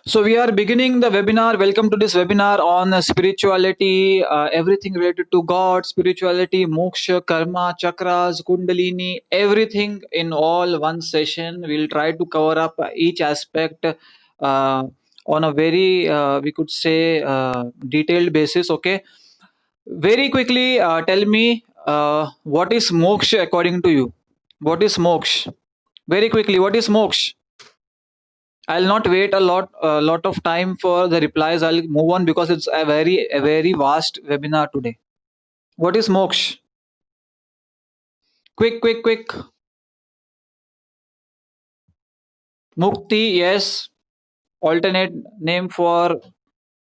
So we are beginning the webinar. Welcome to this webinar on spirituality, everything related to God, spirituality, moksha, karma, chakras, kundalini, everything in all one session. We'll try to cover up each aspect on a very, we could say, detailed basis. Okay. Very quickly, tell me what is moksha according to you? What is moksha? Very quickly, what is moksha? I'll not wait a lot of time for the replies. I'll move on because it's a very vast webinar today. What is moksha? Quick, quick, quick. Mukti, yes. Alternate name for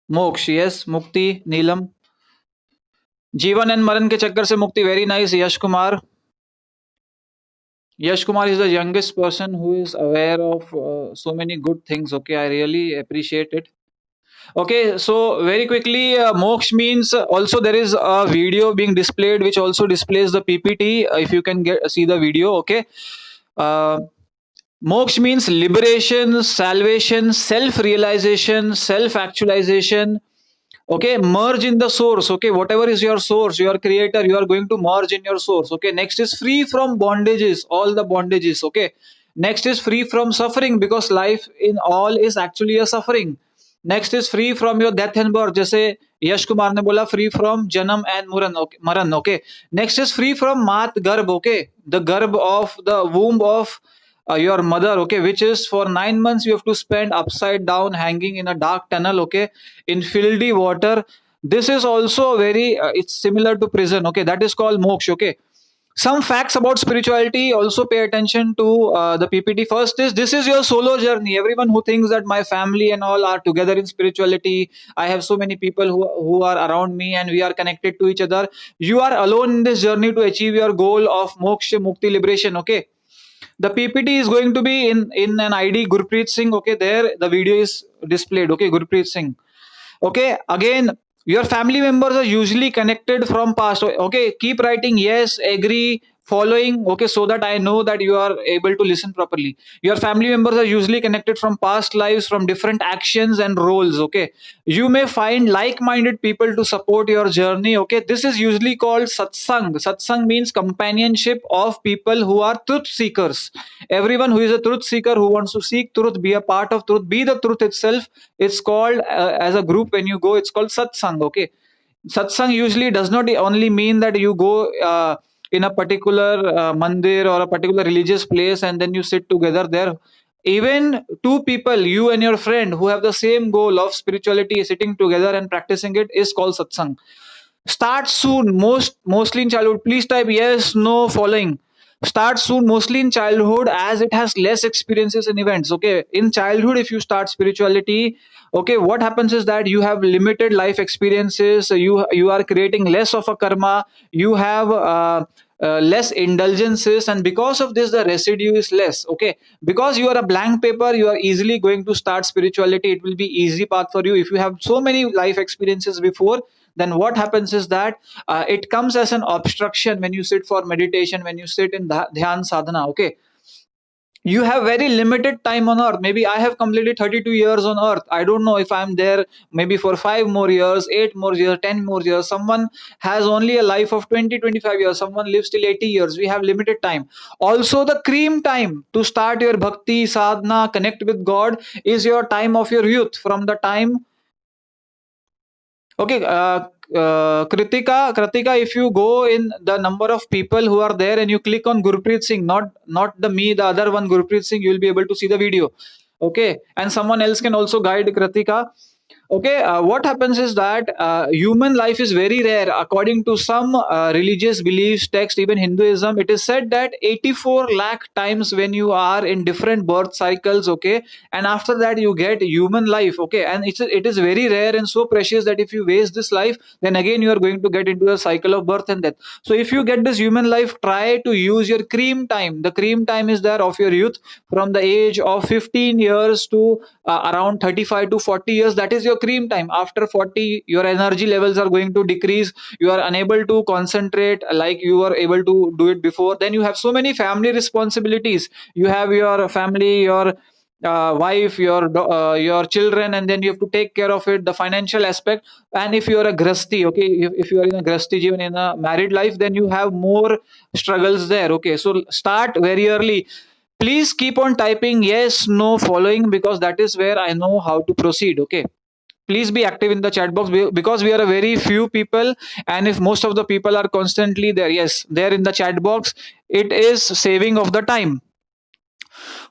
moksha, yes. Mukti, Neelam. जीवन and मरण के चक्कर से मुक्ति. Very nice, Yash Kumar. Yash Kumar is the youngest person who is aware of so many good things. Okay, I really appreciate it. Okay, so very quickly, Moksha means also there is a video being displayed which also displays the PPT. If you can get see the video, okay. Uh, Moksha means liberation, salvation, self-realization, self-actualization. Okay, merge in the source. Okay, whatever is your source, your creator, you are going to merge in your source. Okay, next is free from bondages, all the bondages. Okay, next is free from suffering because life in all is actually a suffering. Next is free from your death and birth, जैसे यश कुमार ने बोला free from janam and maran. Okay, next is free from mat garb. Okay, the garb of the womb of your mother. Okay, which is for 9 months you have to spend upside down hanging in a dark tunnel. Okay, in filthy water. This is also very it's similar to prison. Okay, that is called moksha. Okay, some facts about spirituality. Also pay attention to the PPT. First is this is your solo journey. Everyone who thinks that my family and all are together in spirituality, I have so many people who are around me and we are connected to each other. You are alone in this journey to achieve your goal of moksha, mukti, liberation. Okay, the PPT is going to be in an ID Gurpreet Singh. Okay, there the video is displayed. Okay, Gurpreet Singh. Okay, again, your family members are usually connected from past. Okay, keep writing yes, agree, following. Okay, so that I know that you are able to listen properly. Your family members are usually connected from past lives, from different actions and roles. Okay, you may find like-minded people to support your journey. Okay, this is usually called satsang. Satsang means companionship of people who are truth seekers. Everyone who is a truth seeker, who wants to seek truth, be a part of truth, be the truth itself, it's called as a group. When you go, it's called satsang. Okay, satsang usually does not only mean that you go in a particular mandir or a particular religious place and then you sit together there. Even two people, you and your friend, who have the same goal of spirituality, sitting together and practicing it, is called satsang. Start soon, mostly in childhood. Please type yes, no, following. Start soon, mostly in childhood, as it has less experiences and events. Okay, in childhood, if you start spirituality, okay, what happens is that you have limited life experiences. You are creating less of a karma. You have less indulgences, and because of this, the residue is less. Okay, because you are a blank paper, you are easily going to start spirituality. It will be easy path for you. If you have so many life experiences before, then what happens is that it comes as an obstruction when you sit for meditation, when you sit in dhyan sadhana. Okay, you have very limited time on earth. Maybe I have completed 32 years on earth. I don't know if I'm there maybe for 5 more years, 8 more years, 10 more years. Someone has only a life of 20, 25 years. Someone lives till 80 years. We have limited time. Also, the cream time to start your bhakti sadhana, connect with God, is your time of your youth. From the time, okay, Kritika, if you go in the number of people who are there and you click on Gurpreet Singh, not the me, the other one, Gurpreet Singh, you will be able to see the video. Okay, and someone else can also guide Kritika. Okay, what happens is that human life is very rare. According to some religious beliefs, text, even Hinduism, it is said that 84 lakh times when you are in different birth cycles. Okay, and after that you get human life. Okay, and it is very rare and so precious that if you waste this life, then again you are going to get into a cycle of birth and death. So if you get this human life, try to use your cream time. The cream time is there of your youth, from the age of 15 years to around 35 to 40 years. That is your cream time. After 40, your energy levels are going to decrease. You are unable to concentrate like you were able to do it before. Then you have so many family responsibilities. You have your family, your wife, your children, and then you have to take care of it, the financial aspect. And if you are a grasti, okay, if you are in a grasti even in a married life, then you have more struggles there. Okay, so start very early. Please keep on typing yes, no, following, because that is where I know how to proceed. Okay, please be active in the chat box, because we are a very few people, and if most of the people are constantly there, yes, there in the chat box, it is saving of the time.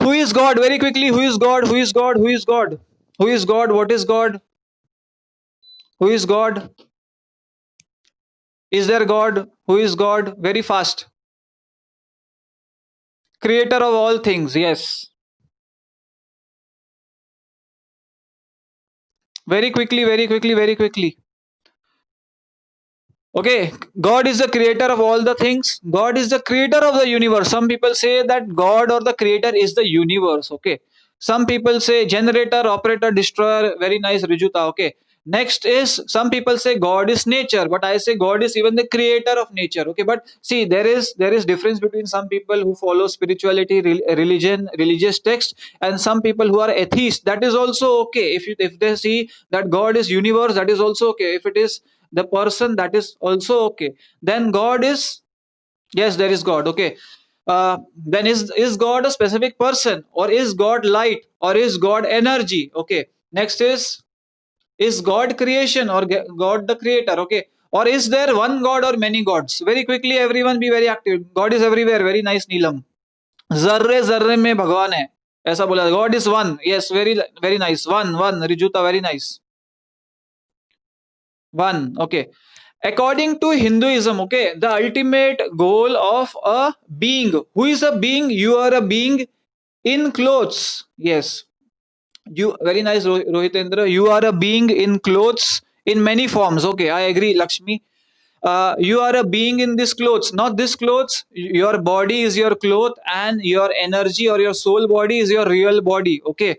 Who is God? Very quickly, who is God? Who is God? Who is God? Who is God? What is God? Who is God? Is there God? Who is God? Very fast. Creator of all things, yes. Very quickly, very quickly, very quickly. Okay, God is the creator of all the things. God is the creator of the universe. Some people say that God or the creator is the universe. Okay, some people say generator, operator, destroyer. Very nice, Rijuta. Okay, next is, some people say God is nature, but I say God is even the creator of nature. Okay, but see, there is difference between some people who follow spirituality, religion, religious text, and some people who are atheists. That is also okay. If they see that God is universe, that is also okay. If it is the person, that is also okay. Then God is, yes, there is God. Okay, then is God a specific person, or is God light, or is God energy? Okay, next is God creation, or God the creator? Okay, or is there one God or many gods? Very quickly, everyone be very active. God is everywhere. Very nice, Neelam. जर्रे जर्रे में भगवान है, ऐसा बोला. God is one. Yes, very very nice. One one, Rijuta, very nice. One. Okay. According to Hinduism, okay, the ultimate goal of a being. Who is a being? You are a being in clothes. Yes. You, very nice, Rohitendra. You are a being in clothes in many forms. Okay, I agree, Lakshmi. You are a being in this clothes, not this clothes. Your body is your cloth, and your energy or your soul body is your real body. Okay,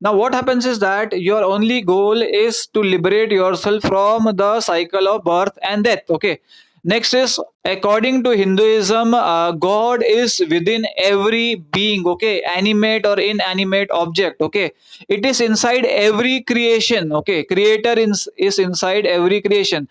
now what happens is that your only goal is to liberate yourself from the cycle of birth and death. Okay, next is, according to Hinduism, God is within every being. Okay, animate or inanimate object. Okay, it is inside every creation. Okay, creator is inside every creation.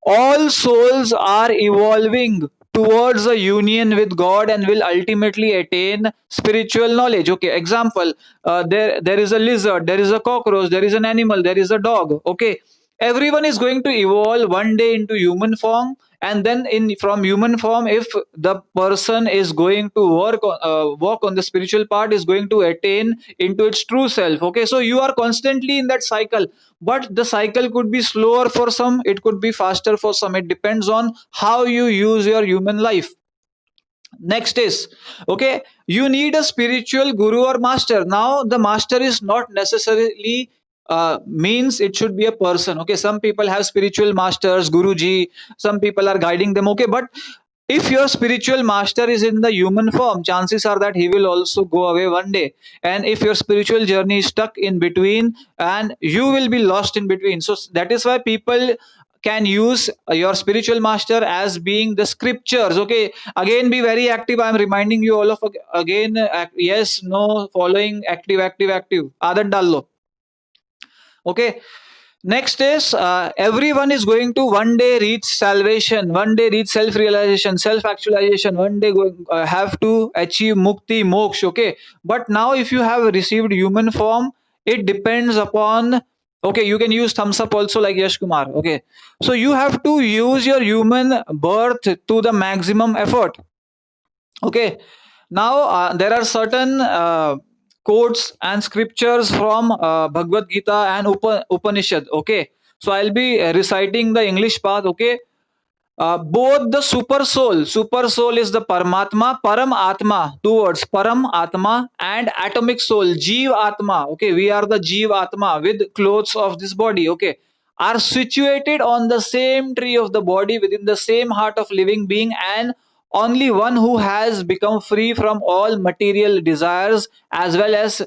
All souls are evolving towards a union with God and will ultimately attain spiritual knowledge. Okay, example, there is a lizard, there is a cockroach, there is an animal, there is a dog. Okay, everyone is going to evolve one day into human form, and then in from human form, if the person is going to walk on the spiritual part, is going to attain into its true self. Okay, so you are constantly in that cycle, but the cycle could be slower for some, it could be faster for some. It depends on how you use your human life. Next is, okay, you need a spiritual guru or master. Now the master is not necessarily means it should be a person. Okay, some people have spiritual masters, guruji, some people are guiding them. Okay, but if your spiritual master is in the human form, chances are that he will also go away one day. And if your spiritual journey is stuck in between, and you will be lost in between. So that is why people can use your spiritual master as being the scriptures. Okay, again, be very active. I am reminding you all of again, yes, no, following, active, active, active. Adat dal lo. Okay, next is, everyone is going to one day reach salvation, one day reach self realization, self actualization, one day have to achieve mukti, moksha. Okay, but now if you have received human form, it depends upon. Okay, you can use thumbs up also, like Yash Kumar. Okay, so you have to use your human birth to the maximum effort. Okay, now there are certain quotes and scriptures from Bhagavad Gita and Upanishad. Okay, so I'll be reciting the English part. Okay, both the super soul is the Paramatma, Param Atma, two words, Param Atma, and atomic soul, Jeev Atma. Okay, we are the Jeev Atma with clothes of this body. Okay, are situated on the same tree of the body, within the same heart of living being, and only one who has become free from all material desires, as well as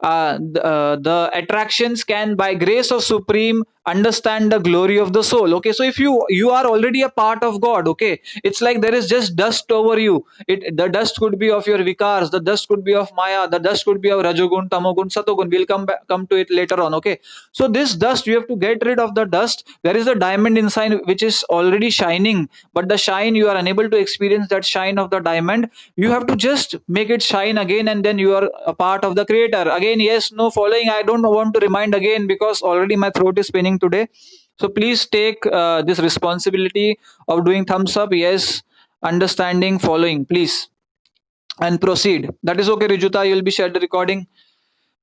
the attractions can by grace of supreme understand the glory of the soul. Okay, so if you are already a part of God, okay, it's like there is just dust over you. The dust could be of your vikars, the dust could be of maya, the dust could be of rajogun, tamogun, satogun. We'll come to it later on. Okay, so this dust, you have to get rid of the dust. There is a diamond inside which is already shining, but the shine, you are unable to experience that shine of the diamond. You have to just make it shine again, and then you are a part of the creator again. Yes, no following, I don't want to remind again because already my throat is spinning today. So please take this responsibility of doing thumbs up, yes, understanding, following, please, and proceed. That is okay, Rijuta, you'll be shared the recording.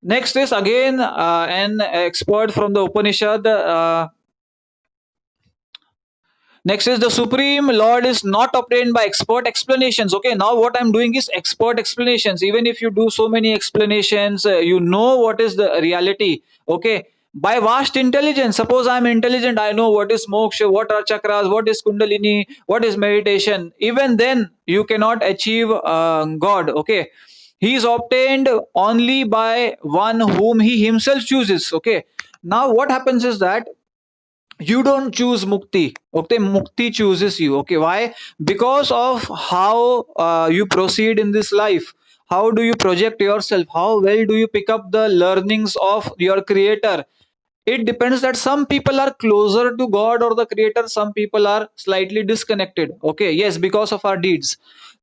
Next is again an expert from the Upanishad. Next is the Supreme Lord is not obtained by expert explanations. Okay, now what I'm doing is expert explanations. Even if you do so many explanations, you know what is the reality. Okay, by vast intelligence. Suppose I'm intelligent, I know what is moksha, what are chakras, what is kundalini, what is meditation. Even then, you cannot achieve God. Okay, he is obtained only by one whom he himself chooses. Okay, now what happens is that you don't choose mukti. Okay, mukti chooses you. Okay, why? Because of how you proceed in this life. How do you project yourself? How well do you pick up the learnings of your creator? It depends that some people are closer to God or the creator, some people are slightly disconnected. Okay, yes, because of our deeds.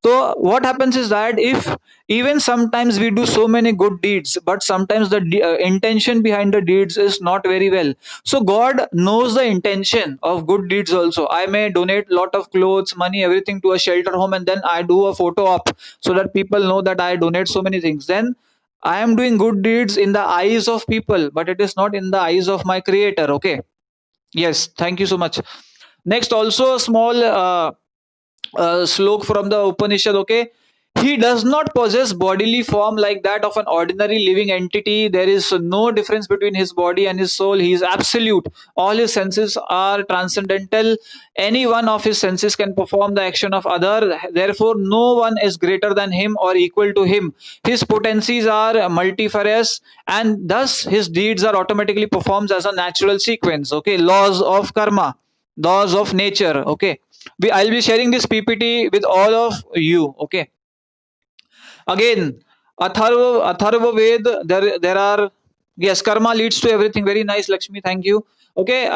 So what happens is that if even sometimes we do so many good deeds, but sometimes the intention behind the deeds is not very well. So God knows the intention of good deeds also. I may donate lot of clothes, money, everything to a shelter home, and then I do a photo up so that people know that I donate so many things. Then I am doing good deeds in the eyes of people, but it is not in the eyes of my creator. Okay. Yes. Thank you so much. Next, also a small slok from the Upanishad. Okay. He does not possess bodily form like that of an ordinary living entity. There is no difference between his body and his soul. He is absolute. All his senses are transcendental. Any one of his senses can perform the action of other. Therefore, no one is greater than him or equal to him. His potencies are multifarious, and thus his deeds are automatically performed as a natural sequence. Okay, laws of karma, laws of nature. Okay, I'll be sharing this PPT with all of you. Okay. Again, Atharva Ved, there are, yes, karma leads to everything. Very nice, Lakshmi. Thank you. Okay.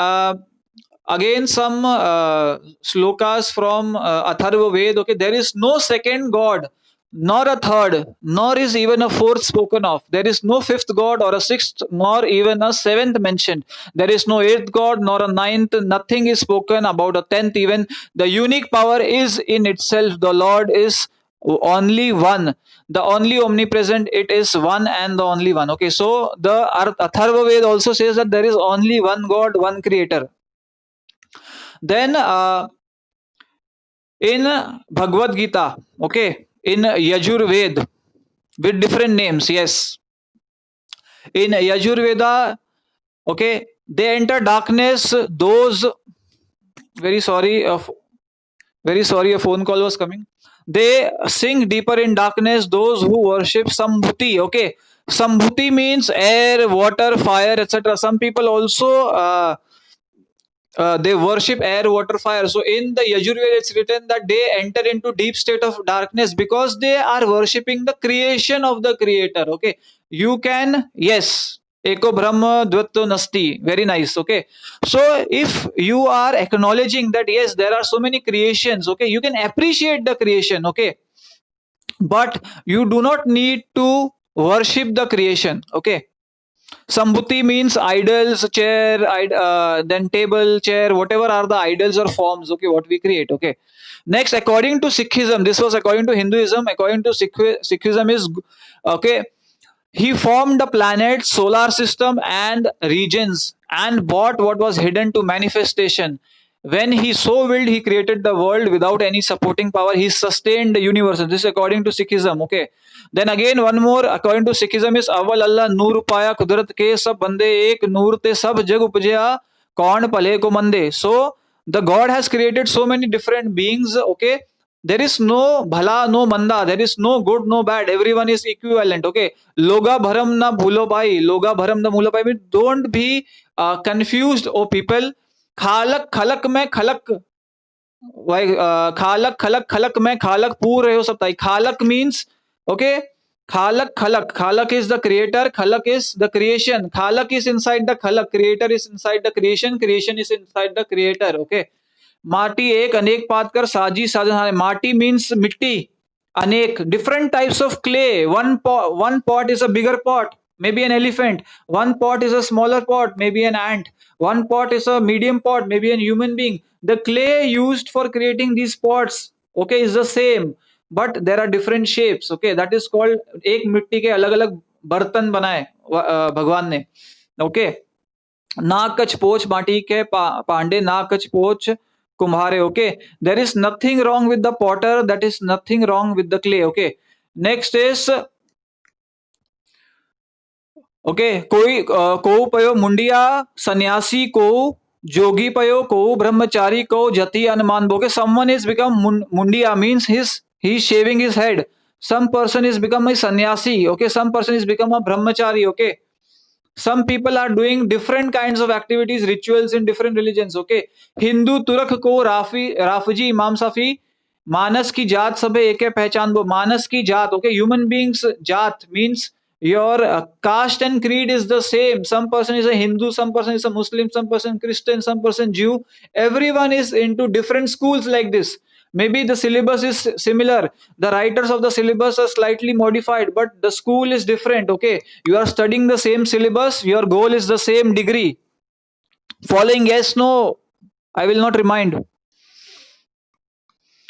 Again, some slokas from Atharva Ved. Okay. There is no second God, nor a third, nor is even a fourth spoken of. There is no fifth God or a sixth, nor even a seventh mentioned. There is no eighth God, nor a ninth. Nothing is spoken about a tenth even. The unique power is in itself. The Lord is only one, the only omnipresent. It is one and the only one. Okay, so the Atharva Ved also says that there is only one God, one creator. Then in Bhagavad Gita, okay, in Yajur Ved with different names. Yes, in Yajur Veda, okay, they enter darkness. Those, very sorry, a phone call was coming. They sink deeper in darkness, those who worship Sambhuti. Okay, Sambhuti means air, water, fire, etc. Some people also they worship air, water, fire. So in the Yajurveda, it's written that they enter into deep state of darkness because they are worshipping the creation of the creator. Okay, you can, yes, Eko Brahma Dvatto Nasti. Very nice. Okay. So if you are acknowledging that yes, there are so many creations, okay, you can appreciate the creation, okay, but you do not need to worship the creation. Okay. Sambhuti means idols, chair, then table, chair, whatever are the idols or forms, okay, what we create, okay. Next, according to Sikhism, this was according to Hinduism, according to Sikhism is, okay, he formed the planets, solar system, and regions and brought what was hidden to manifestation. When he so willed, he created the world without any supporting power. He sustained the universe. This is according to Sikhism. Okay. Then again, one more according to Sikhism is Aval Allah Noor Paya Kudrat ke sab bande ek Noor te sab jag upjaya kaun pale ko mande. So the God has created so many different beings. Okay. There is no bhala, no manda. There is no good, no bad. Everyone is equivalent. Okay. Loga bharam na bhulo bhai. Loga bharam na bhulo bhai. Don't be confused, oh people. Khalak khalak mein khalak. Why khalak khalak khalak mein khalak पूर रहे हो सब ताई. Khalak means okay. Khalak khalak. Khalak is the creator. Khalak is the creation. Khalak is inside the khalak. Creator is inside the creation. Creation is inside the creator. Okay. माटी एक अनेक पात कर साजी साधन. माटी means मिट्टी. अनेक different types of clay. One pot is a bigger pot, maybe an elephant. One pot is a smaller pot, maybe an ant. One pot is a medium pot, maybe a human being. The clay used for creating these pots, okay, is the same, but there are different shapes. Okay, that is called एक मिट्टी के अलग अलग बर्तन बनाए भगवान ने. Okay. नाक कछ पोछ माटी के पांडे, नाक कछ पोछ कुम्हारे. Okay, there is nothing wrong with the potter, that is nothing wrong with the clay. Okay, next is okay. कोई को पयो मुंडिया सन्यासी को जोगी पयो को ब्रह्मचारी को जति अनुमान बोके. Someone is become mundiya means he is shaving his head. Some person is become a sannyasi. Okay, some person is become a brahmachari. Okay, some people are doing different kinds of activities, rituals in different religions. Okay, Hindu तुर्क को राफजी इमाम सफी. मानस की जात सबे एक है पहचान वो. मानस की जात. Okay, human beings जात means your caste and creed is the same. Some person is a Hindu, some person is a Muslim, some person Christian, some person Jew. Everyone is into different schools like this. Maybe the syllabus is similar, the writers of the syllabus are slightly modified, but the school is different. Okay, you are studying the same syllabus, your goal is the same degree. Following yes, no, I will not remind.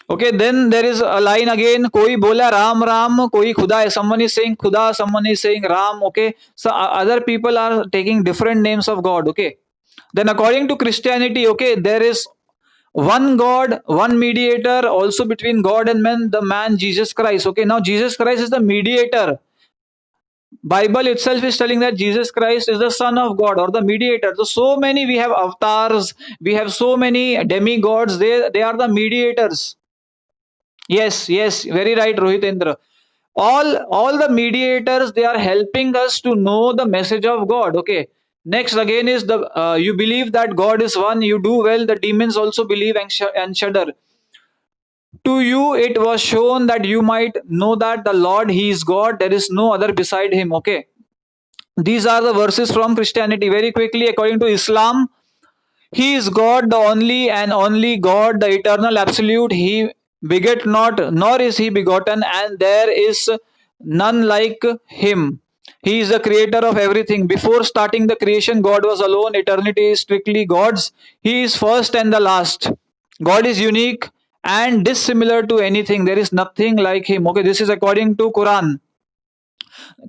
Okay, then there is a line again. कोई बोला राम राम, कोई खुदा है. Someone is saying खुदा, someone is saying Ram. Okay, so other people are taking different names of God. Okay, then according to Christianity, okay, there is one God, one mediator also between God and man, the man Jesus Christ. Okay, now Jesus Christ is the mediator. Bible itself is telling that Jesus Christ is the Son of God or the mediator. So many we have avatars, we have so many demigods. They are the mediators. Yes, yes, very right, Rohitendra. All the mediators, they are helping us to know the message of God. Okay. Next again is the you believe that God is one. You do well. The demons also believe and shudder. To you it was shown that you might know that the Lord, He is God. There is no other beside Him. Okay. These are the verses from Christianity. Very quickly, according to Islam, He is God, the only and only God, the eternal absolute. He beget not, nor is He begotten, and there is none like Him. He is the creator of everything. Before starting the creation, God was alone. Eternity is strictly God's. He is first and the last. God is unique and dissimilar to anything. There is nothing like Him. Okay, this is according to Quran.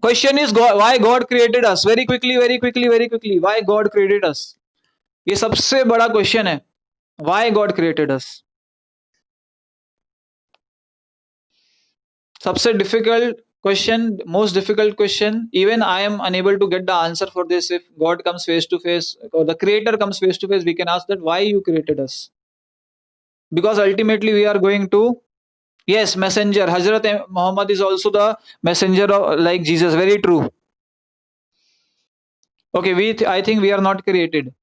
Question is why God created us? Very quickly, very quickly, very quickly. Why God created us? ये सबसे बड़ा question है. Why God created us? सबसे difficult question, most difficult question. Even I am unable to get the answer for this. If God comes face to face, or the Creator comes face to face, we can ask that why you created us. Because ultimately we are going to, yes, messenger. Hazrat Muhammad is also the messenger of, like Jesus. Very true. Okay, I think we are not created.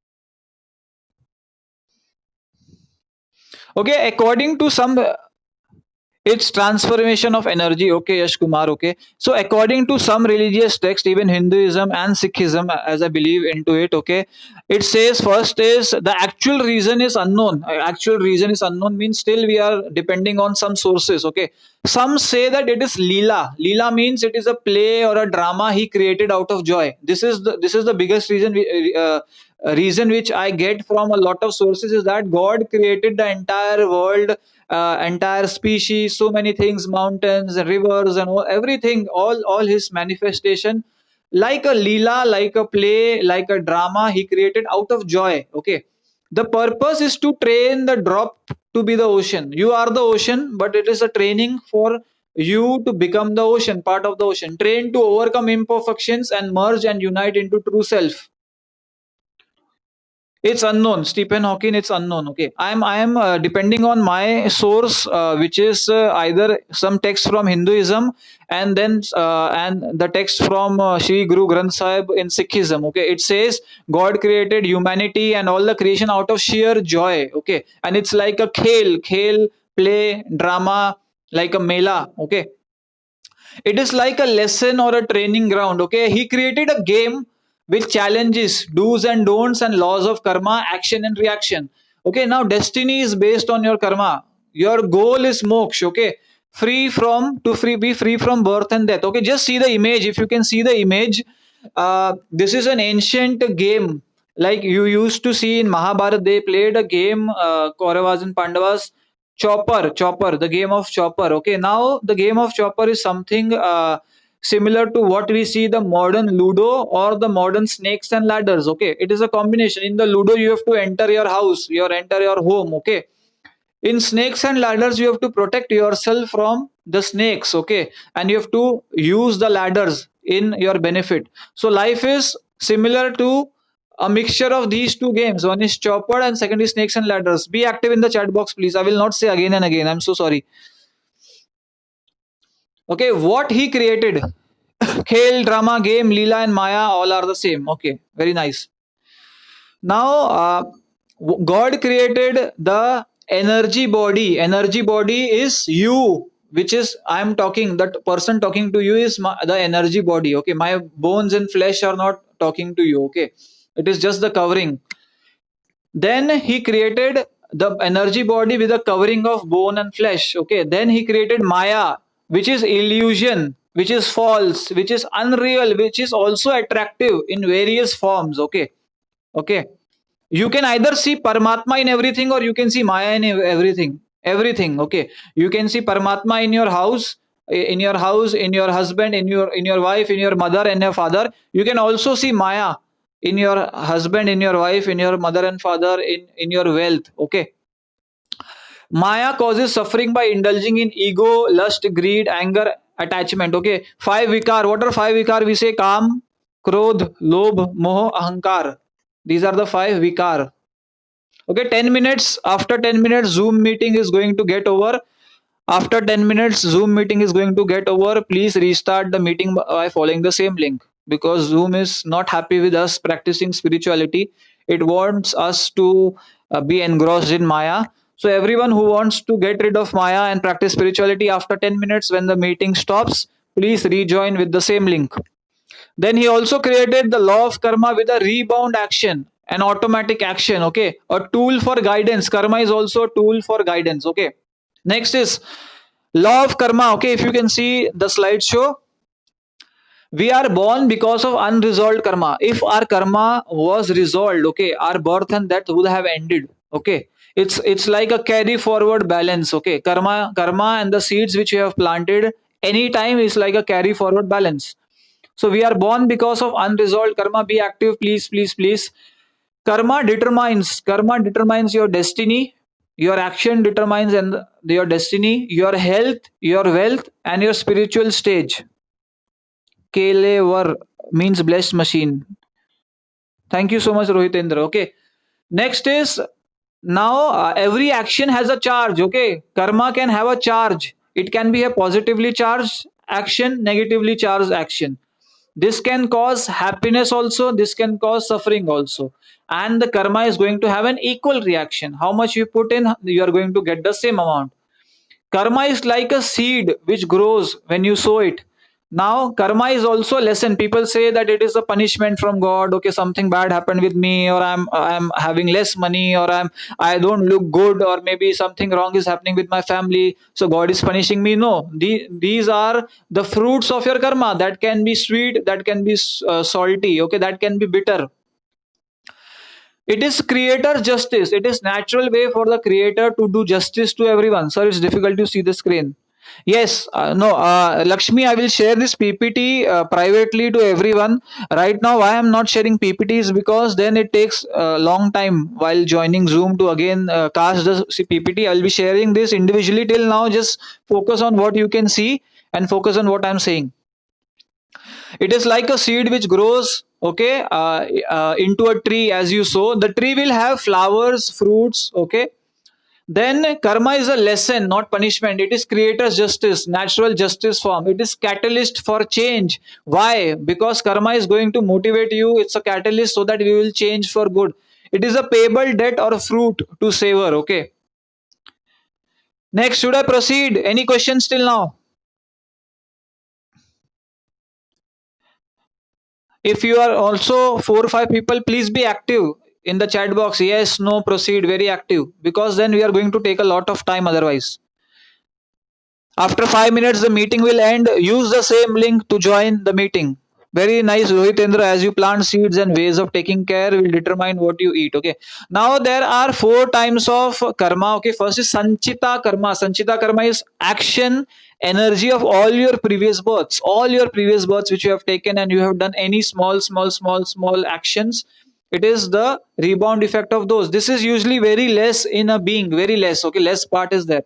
Okay, according to some, it's transformation of energy. Okay, Yash Kumar. Okay, so according to some religious text, even Hinduism and Sikhism, as I believe into it, okay, it says first is the actual reason is unknown. Actual reason is unknown means still we are depending on some sources. Okay, some say that it is Leela. Leela means it is a play or a drama he created out of joy. This is the biggest reason reason which I get from a lot of sources is that God created the entire world, entire species, so many things, mountains, rivers, and everything, all His manifestation, like a leela, like a play, like a drama, He created out of joy. Okay, the purpose is to train the drop to be the ocean. You are the ocean, but it is a training for you to become the ocean, part of the ocean. Train to overcome imperfections and merge and unite into true self. It's unknown. Stephen Hawking, it's unknown. Okay, I am depending on my source, which is either some text from Hinduism, and the text from Sri Guru Granth Sahib in Sikhism. Okay, it says God created humanity and all the creation out of sheer joy. Okay, and it's like a khel, play, drama, like a mela. Okay, it is like a lesson or a training ground. Okay, he created a game with challenges, do's and don'ts, and laws of karma, action and reaction. Okay, now destiny is based on your karma. Your goal is moksha. Okay, be free from birth and death. Okay, just see the image. If you can see the image, this is an ancient game like you used to see in Mahabharata. They played a game, Kauravas and Pandavas, chopper, the game of chopper. Okay, now the game of chopper is something similar to what we see the modern ludo or the modern snakes and ladders. Okay, it is a combination. In the ludo you have to enter your house, you enter your home. Okay, in snakes and ladders you have to protect yourself from the snakes. Okay, and you have to use the ladders in your benefit. So life is similar to a mixture of these two games. One is chopper and second is snakes and ladders. Be active in the chat box, please. I will not say again and again, I'm so sorry. Okay, what he created, khel, drama, game, leela and maya, all are the same. Okay, very nice. Now God created the energy body is you, which is I am talking, that person talking to you is the energy body. Okay, my bones and flesh are not talking to you. Okay, it is just the covering. Then he created the energy body with a covering of bone and flesh. Okay, then he created maya, which is illusion, which is false, which is unreal, which is also attractive in various forms. Okay, okay, you can either see Paramatma in everything or you can see Maya in everything. Okay, you can see Paramatma in your house, in your husband, in your wife, in your mother and your father. You can also see Maya in your husband, in your wife, in your mother and father, in your wealth. Okay, Maya causes suffering by indulging in ego, lust, greed, anger, attachment. Okay, five vikar. What are five vikar? We say Kam, Krodh, Lobh, Moh, Ahankar. These are the five vikar. Okay, 10 minutes. After 10 minutes, Zoom meeting is going to get over. After 10 minutes, Zoom meeting is going to get over. Please restart the meeting by following the same link, because Zoom is not happy with us practicing spirituality. It wants us to be engrossed in Maya. So, everyone who wants to get rid of Maya and practice spirituality after 10 minutes when the meeting stops, please rejoin with the same link. Then he also created the law of karma with a rebound action, an automatic action. Okay, a tool for guidance. Karma is also a tool for guidance. Okay, next is law of karma. Okay, if you can see the slideshow, we are born because of unresolved karma. If our karma was resolved, okay, our birth and death would have ended. Okay, it's like a carry forward balance. Okay, karma and the seeds which you have planted anytime is like a carry forward balance. So we are born because of unresolved karma. Be active, please, please, please. Karma determines your destiny. Your action determines your destiny, your health, your wealth, and your spiritual stage. Kelevar means blessed machine. Thank you so much, Rohitendra. Okay. Next is now every action has a charge. Okay. Karma can have a charge. It can be a positively charged action, negatively charged action. This can cause happiness also, this can cause suffering also. And the karma is going to have an equal reaction. How much you put in, you are going to get the same amount. Karma is like a seed which grows when you sow it. Now, karma is also a lesson. People say that it is a punishment from God. Okay, something bad happened with me, or I'm having less money, or I don't look good, or maybe something wrong is happening with my family. So God is punishing me. No, these are the fruits of your karma. That can be sweet, that can be salty. Okay, that can be bitter. It is creator justice. It is natural way for the creator to do justice to everyone. Sir, it's difficult to see the screen. Yes, no, Lakshmi, I will share this PPT privately to everyone. Right now, why I am not sharing PPTs, because then it takes a long time while joining Zoom to again cast the PPT. I will be sharing this individually. Till now, just focus on what you can see and focus on what I am saying. It is like a seed which grows. okay, into a tree as you sow, the tree will have flowers, fruits, okay. Then karma is a lesson, not punishment. It is creator's justice, natural justice form. It is catalyst for change. Why? Because karma is going to motivate you. It's a catalyst so that we will change for good. It is a payable debt or a fruit to savor. Okay. Next, should I proceed? Any questions till now? If you are also 4 or 5 people, please be active in the chat box. Yes, no, proceed. Very active, because then we are going to take a lot of time otherwise. After 5 minutes, the meeting will end. Use the same link to join the meeting. Very nice, Rohitendra. As you plant seeds, and ways of taking care will determine what you eat. Okay. Now there are 4 times of karma. Okay. First is Sanchita karma. Sanchita karma is action, energy of all your previous births. All your previous births which you have taken, and you have done any small actions. It is the rebound effect of those. This is usually very less in a being. Very less. Okay. Less part is there,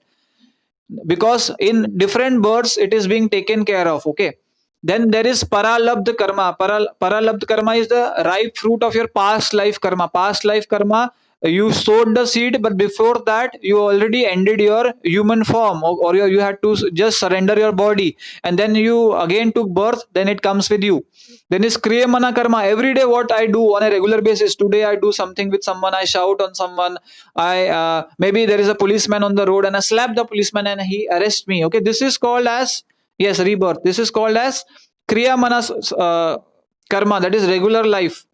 because in different birds it is being taken care of. Okay. Then there is paralabdha karma. Paralabdha karma is the ripe fruit of your past life karma. Past life karma, you sowed the seed, but before that you already ended your human form, or you had to just surrender your body, and then you again took birth. Then it comes with you. Then is kriya mana karma. Every day what I do on a regular basis. Today I do something with someone, I shout on someone, I maybe there is a policeman on the road and I slap the policeman and he arrests me. Okay, this is called as, yes, rebirth. This is called as kriya mana karma, that is regular life.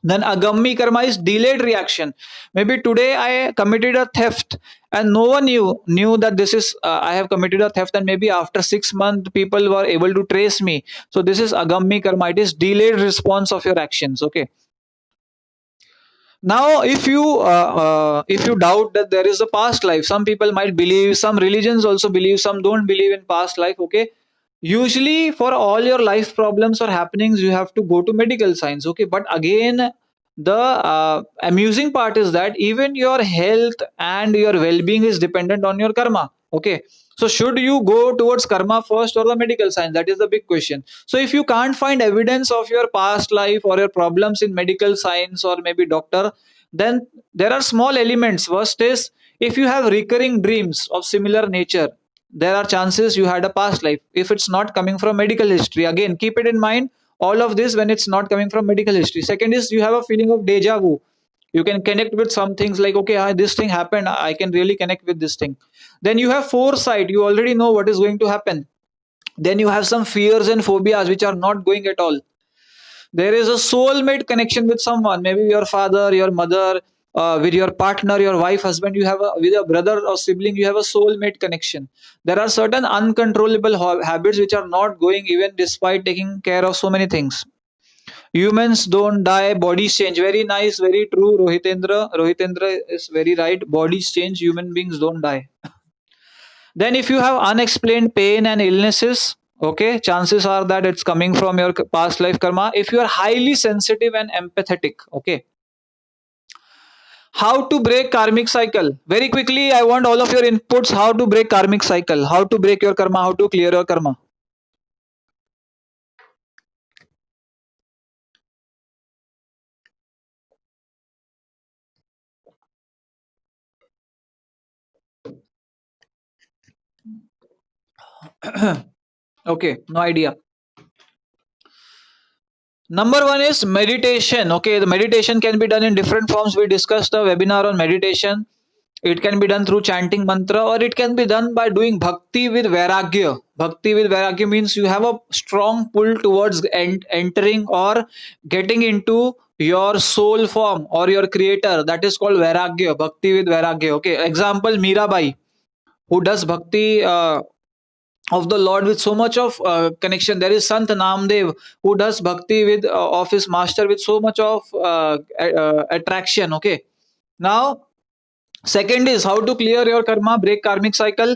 Then agami karma is delayed reaction. Maybe today I committed a theft and no one knew that this is I have committed a theft, and maybe after 6 months people were able to trace me. So this is agami karma. It is delayed response of your actions. Okay. Now if you doubt that there is a past life, some people might believe, some religions also believe, some don't believe in past life. Okay. Usually for all your life problems or happenings you have to go to medical science. Okay. But again, the amusing part is that even your health and your well-being is dependent on your karma. Okay. So should you go towards karma first or the medical science? That is the big question. So if you can't find evidence of your past life or your problems in medical science or maybe doctor, then there are small elements. First is, if you have recurring dreams of similar nature, there are chances you had a past life. If it's not coming from medical history, again keep it in mind, all of this when it's not coming from medical history. Second is, you have a feeling of deja vu. You can connect with some things like, okay, this thing happened, I can really connect with this thing. Then you have foresight, you already know what is going to happen. Then you have some fears and phobias which are not going at all. There is a soulmate connection with someone, maybe your father, your mother, with your partner, your wife, husband. You have with a brother or sibling, you have a soulmate connection. There are certain uncontrollable habits which are not going even despite taking care of so many things. Humans don't die, bodies change. Very nice, very true, Rohitendra is very right. Bodies change, human beings don't die. Then if you have unexplained pain and illnesses, okay, chances are that it's coming from your past life karma. If you are highly sensitive and empathetic, okay. How to break karmic cycle? Very quickly, I want all of your inputs. How to break karmic cycle? How to break your karma? How to clear your karma? Okay, no idea. Number one is meditation. Okay, the meditation can be done in different forms. We discussed a webinar on meditation. It can be done through chanting mantra, or it can be done by doing bhakti with vairagya. Bhakti with vairagya means you have a strong pull towards entering or getting into your soul form or your creator. That is called vairagya, bhakti with vairagya. Okay, example Mirabai, who does bhakti of the Lord with so much of connection. There is Sant Namdev, who does bhakti with of his master with so much of attraction. Okay. Now, second is how to clear your karma, break karmic cycle.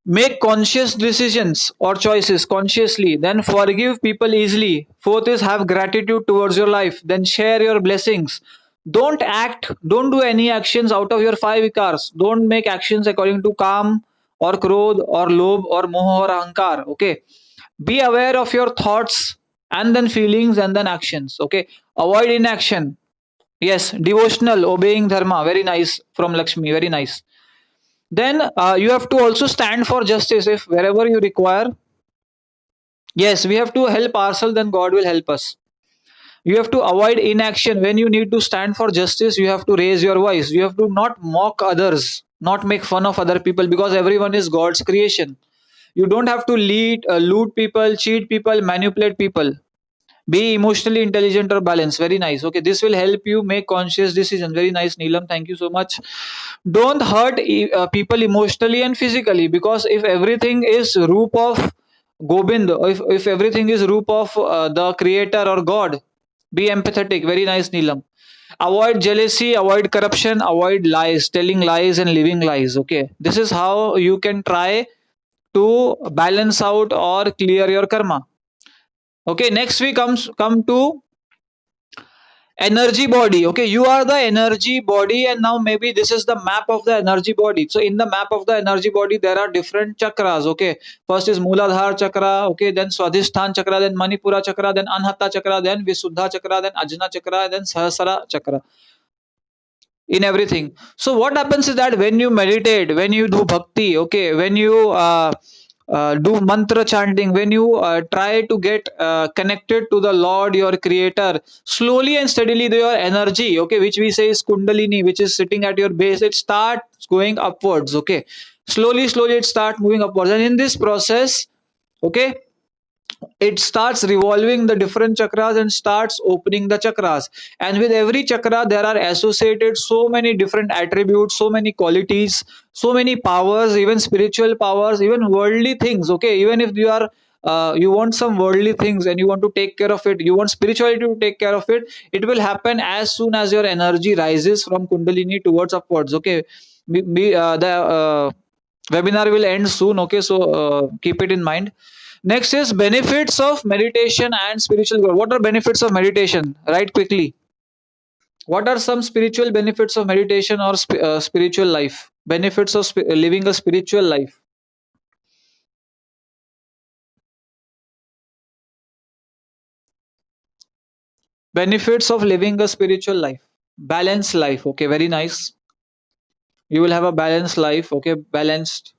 Make conscious decisions or choices consciously. Then forgive people easily. Fourth is have gratitude towards your life. Then share your blessings. Don't do any actions out of your 5 vikars. Don't make actions according to Kam or Krodh or Lobh or Moh or Ahankar. Okay. Be aware of your thoughts and then feelings, and then actions. Okay, avoid inaction. Yes, devotional, obeying dharma. Very nice from Lakshmi. Very nice. Then you have to also stand for justice if wherever you require. Yes, we have to help ourselves, then God will help us. You have to avoid inaction. When you need to stand for justice, you have to raise your voice. You have to not mock others, not make fun of other people, because everyone is God's creation. You don't have to loot people, cheat people, manipulate people. Be emotionally intelligent or balanced. Very nice. Okay, this will help you make conscious decisions. Very nice, Neelam. Thank you so much. Don't hurt people emotionally and physically, because if everything is roop of Gobind, if everything is roop of the creator or God, be empathetic. Very nice, Neelam. Avoid jealousy, avoid corruption, avoid lies, telling lies and living lies. Okay, this is how you can try to balance out or clear your karma. Okay, next we come to energy body. Okay, you are the energy body, and now maybe this is the map of the energy body. So in the map of the energy body there are different chakras. Okay, first is Mooladhara chakra, okay, then Swadhisthana chakra, then Manipura chakra, then Anahata chakra, then Visuddha chakra, then Ajna chakra, then Sahasrara chakra. In everything, so what happens is that when you meditate, when you do bhakti, okay, when you do mantra chanting, when you try to get connected to the Lord, your creator, slowly and steadily your energy, okay, which we say is kundalini, which is sitting at your base, it starts going upwards. Okay, slowly it starts moving upwards, and in this process, okay, it starts revolving the different chakras and starts opening the chakras. And with every chakra there are associated so many different attributes, so many qualities, so many powers, even spiritual powers, even worldly things. Okay, even if you are you want some worldly things and you want to take care of it, you want spirituality to take care of it, it will happen as soon as your energy rises from kundalini towards upwards. Okay, the webinar will end soon. Okay, so keep it in mind. Next is benefits of meditation and spiritual growth. What are benefits of meditation? Right, quickly. What are some spiritual benefits of meditation or spiritual life? Benefits of living a spiritual life. Benefits of living a spiritual life. Balanced life. Okay, very nice. You will have a balanced life. Okay, balanced.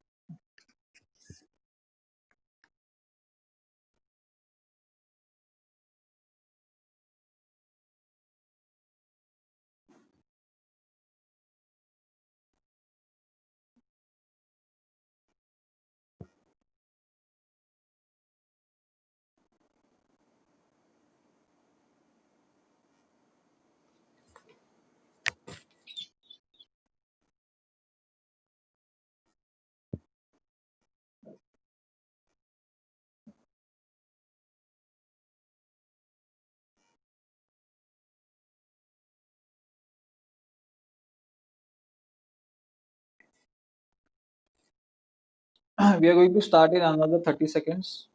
We are going to start in another 30 seconds.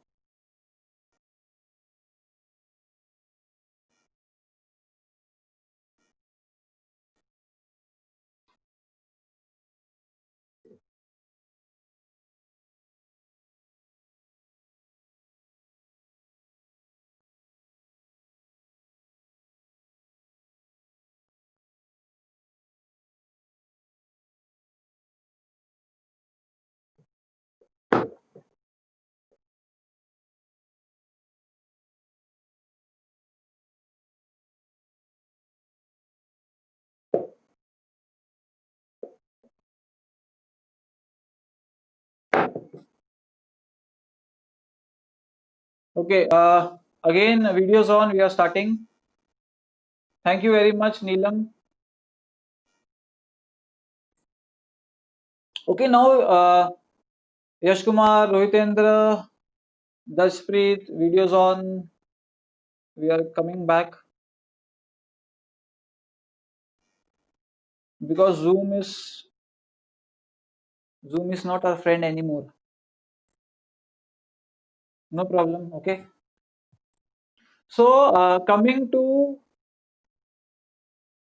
Okay, again, videos on. We are starting. Thank you very much, Neelam. Okay, now Yash Kumar, Rohitendra, Dashpreet, videos on. We are coming back because Zoom is not our friend anymore. No problem. Okay. So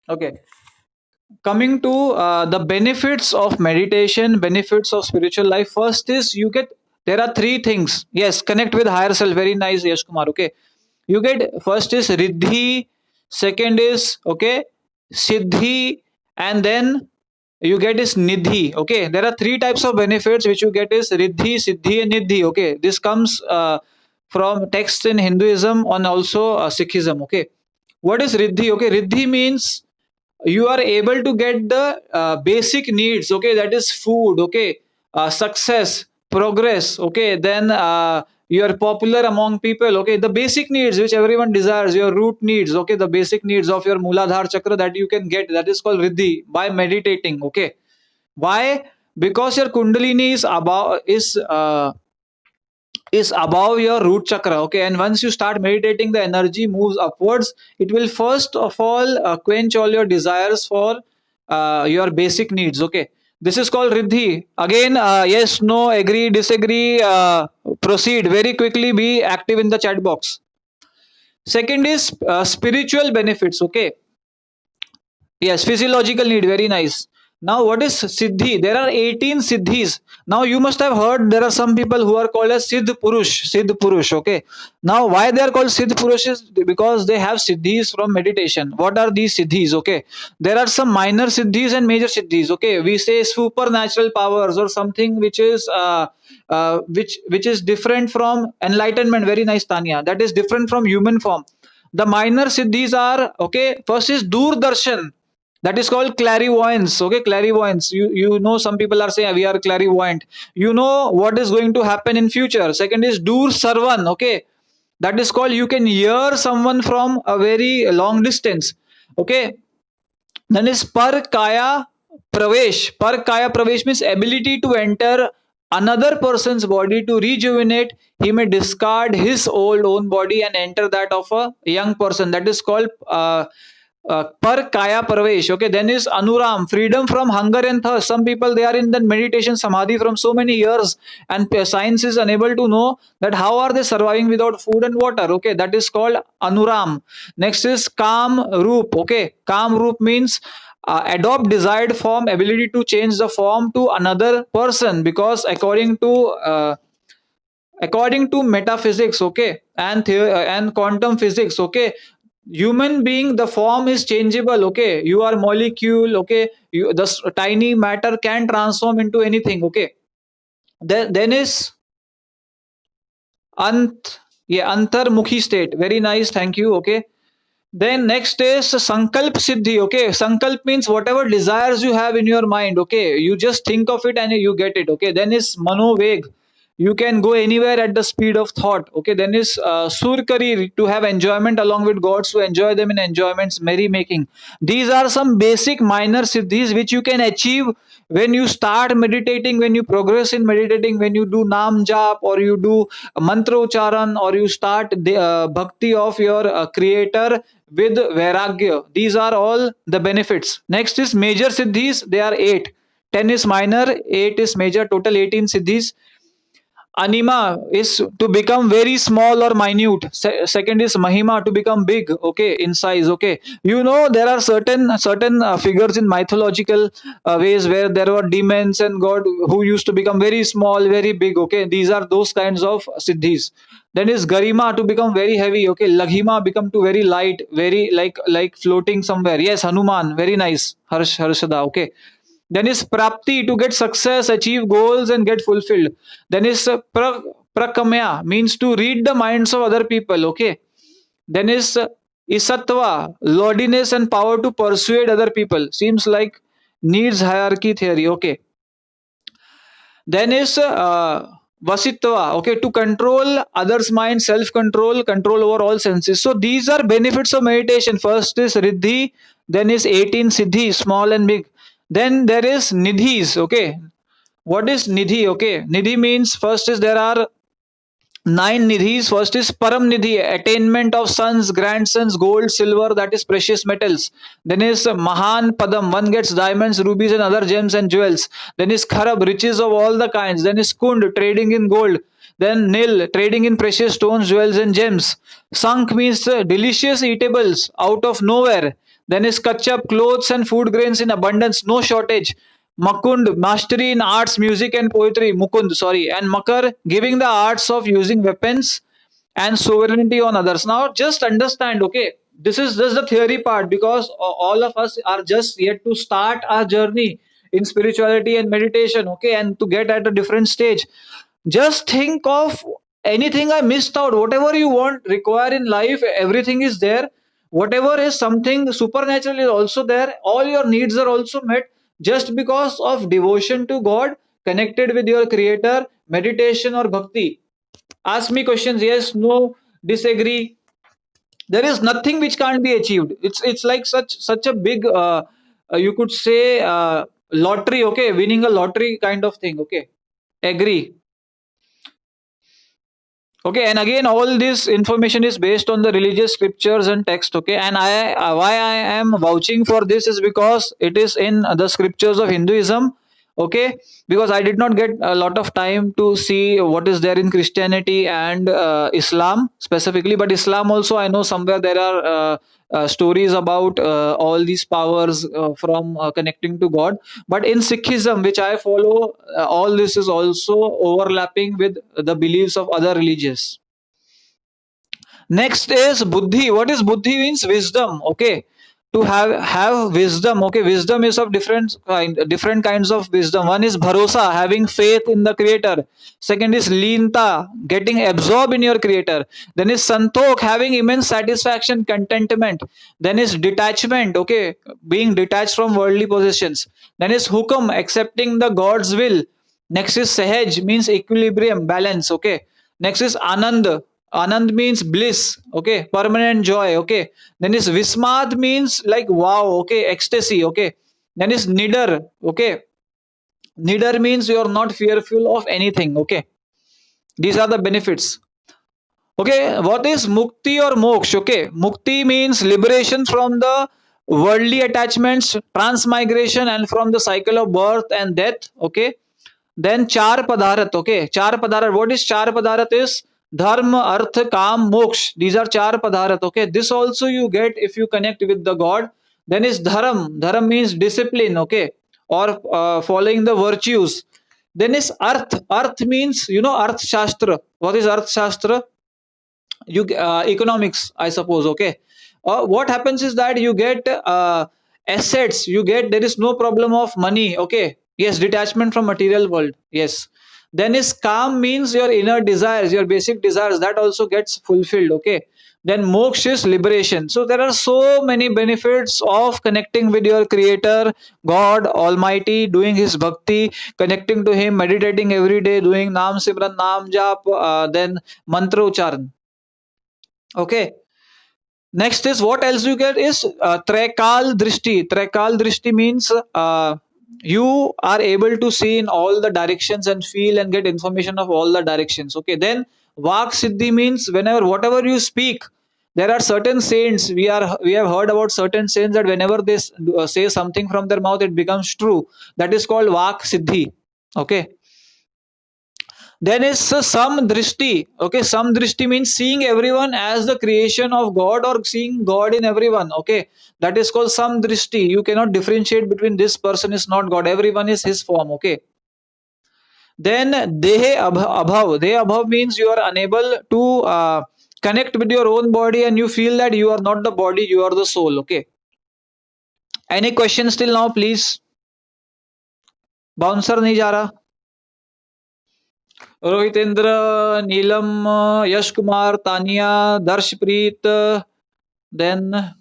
okay, coming to the benefits of meditation, benefits of spiritual life. First is you get, there are three things. Yes, connect with higher self. Very nice, Yash Kumar. Okay, You get first is Riddhi, second is okay Siddhi, and then you get is Nidhi. Okay, there are three types of benefits which you get is Riddhi, Siddhi, and Nidhi. Okay, this comes from texts in Hinduism and also Sikhism. Okay, what is Riddhi? Okay, Riddhi means you are able to get the basic needs. Okay, that is food. Okay, success, progress. Okay, then you are popular among people. Okay, the basic needs which everyone desires, your root needs. Okay, the basic needs of your Muladhar chakra that you can get, that is called Riddhi by meditating. Okay, why? Because your Kundalini is above your root chakra. Okay, and once you start meditating, the energy moves upwards. It will first of all quench all your desires for your basic needs. Okay, this is called Riddhi. Again, yes, no, agree, disagree, proceed very quickly, be active in the chat box. Second is spiritual benefits. Okay, yes, physiological need. Very nice. Now, what is Siddhi? There are 18 Siddhis. Now, you must have heard there are some people who are called as Siddh Purush. Siddh Purush. Okay. Now, why they are called Siddh Purush is because they have Siddhis from meditation. What are these Siddhis? Okay. There are some minor Siddhis and major Siddhis. Okay. We say supernatural powers or something which is which is different from enlightenment. Very nice, Tanya. That is different from human form. The minor Siddhis are okay. First is Doordarshan, that is called clairvoyance. Okay, clairvoyance, you know, some people are saying we are clairvoyant, you know what is going to happen in future. Second is dur sarvan. Okay, that is called you can hear someone from a very long distance. Okay, then is par kaya pravesh. Par kaya pravesh means ability to enter another person's body to rejuvenate. He may discard his own body and enter that of a young person. That is called par kaya parvesh. Okay, then is anuram, freedom from hunger and thirst. Some people, they are in the meditation samadhi from so many years, and science is unable to know that how are they surviving without food and water. Okay, that is called anuram. Next is kam roop. Okay, kam roop means adopt desired form, ability to change the form to another person, because according to metaphysics, okay, and quantum physics, okay, human being, the form is changeable. Okay, you are molecule. Okay, tiny matter can transform into anything. Okay, then is antarmukhi state. Very nice, thank you. Okay, then next is sankalp siddhi. Okay, sankalp means whatever desires you have in your mind. Okay, you just think of it and you get it. Okay, then is manoveg, you can go anywhere at the speed of thought. Okay, then is surkari, to have enjoyment along with gods, to enjoy them in enjoyments, merry making. These are some basic minor siddhis which you can achieve when you start meditating, when you progress in meditating, when you do nam jap, or you do mantra ucharan, or you start the bhakti of your creator with vairagya. These are all the benefits. Next is major siddhis. They are 8. 10 is minor, 8 is major, total 18 siddhis. Anima is to become very small or minute. Second is mahima, to become big. Okay, in size. Okay, you know there are certain figures in mythological ways where there were demons and god who used to become very small, very big. Okay, these are those kinds of siddhis. Then is garima, to become very heavy. Okay, laghima, become to very light, very like floating somewhere. Yes, Hanuman, very nice. Harshada. Okay, then is prapti, to get success, achieve goals, and get fulfilled. Then is prakamya, means to read the minds of other people. Okay. Then is isatva, lordiness and power to persuade other people. Seems like needs hierarchy theory. Okay. Then is vasitva. Okay, to control others' mind, self-control, control over all senses. So these are benefits of meditation. First is riddhi, then is 18 siddhi, small and big. Then there is nidhis. Okay, what is nidhi? Okay, nidhi means first is there are 9 nidhis. First is param nidhi, attainment of sons, grandsons, gold, silver, that is precious metals. Then is mahan padam, one gets diamonds, rubies, and other gems and jewels. Then is kharab, riches of all the kinds. Then is kund, trading in gold. Then nil, trading in precious stones, jewels, and gems. Sank means delicious eatables out of nowhere. Then is kachap, clothes and food grains in abundance, no shortage. Makund, mastery in arts, music, and poetry. Mukund, sorry. And Makar, giving the arts of using weapons and sovereignty on others. Now, just understand, okay, this is just the theory part, because all of us are just yet to start our journey in spirituality and meditation, okay, and to get at a different stage. Just think of anything I missed out. Whatever you want, require in life, everything is there. Whatever is something supernatural is also there. All your needs are also met just because of devotion to God, connected with your Creator, meditation or bhakti. Ask me questions, yes, no, disagree. There is nothing which can't be achieved. It's like such a big, you could say, lottery. Okay, winning a lottery kind of thing. Okay, agree. Okay, and again, all this information is based on the religious scriptures and text. Okay, and why I am vouching for this is because it is in the scriptures of Hinduism. Okay, because I did not get a lot of time to see what is there in Christianity and Islam specifically, but Islam also I know somewhere there are stories about all these powers from connecting to God. But in Sikhism, which I follow, all this is also overlapping with the beliefs of other religions. Next is buddhi. What is buddhi? Means wisdom. Okay, to have wisdom. Okay, wisdom is of different kinds of wisdom. One is bharosa, having faith in the Creator. Second is leenta, getting absorbed in your Creator. Then is santok, having immense satisfaction, contentment. Then is detachment. Okay, being detached from worldly possessions. Then is hukam, accepting the God's will. Next is sahaj, means equilibrium, balance. Okay. Next is anand. Anand means bliss, okay, permanent joy, okay. Then is Vismad means like wow, okay, ecstasy, okay. Then is Nidar, okay. Nidar means you are not fearful of anything, okay. These are the benefits. Okay, what is Mukti or Moksha? Okay, Mukti means liberation from the worldly attachments, transmigration, and from the cycle of birth and death, okay. Then Char Padarat, okay. Char Padarat, what is Char Padarat is Dharma, Artha, Kam, Moksha. These are Char Padarat, okay. This also you get if you connect with the God. Then is Dharam. Dharam means discipline, okay, or following the virtues. Then is Arth. Arth means, you know, Arth Shastra. What is Arth Shastra? You economics, I suppose, okay. What happens is that you get assets, you get, there is no problem of money, okay. Yes, detachment from material world, yes. Then is calm, means your inner desires, your basic desires, that also gets fulfilled, okay. Then moksha is liberation. So there are so many benefits of connecting with your Creator, God Almighty, doing His bhakti, connecting to Him, meditating every day, doing Nam Simran, Nam Jap, then mantra ucharan. Okay. Next is what else you get is Trekal Drishti. Trekal Drishti means you are able to see in all the directions and feel and get information of all the directions. Okay. Then Vak Siddhi means whenever whatever you speak, there are certain saints. We have heard about certain saints that whenever they say something from their mouth, it becomes true. That is called Vak Siddhi. Okay. Then is some drishti. Okay, some drishti means seeing everyone as the creation of God or seeing God in everyone. Okay, that is called some drishti. You cannot differentiate between this person is not God, everyone is his form. Okay. Then dehe abhav. Dehe abhav means you are unable to connect with your own body and you feel that you are not the body, you are the soul. Okay. Any questions till now, please? Bouncer नहीं जा रहा. Rohitendra, Neelam, Yash Kumar, Tania, Darshpreet, then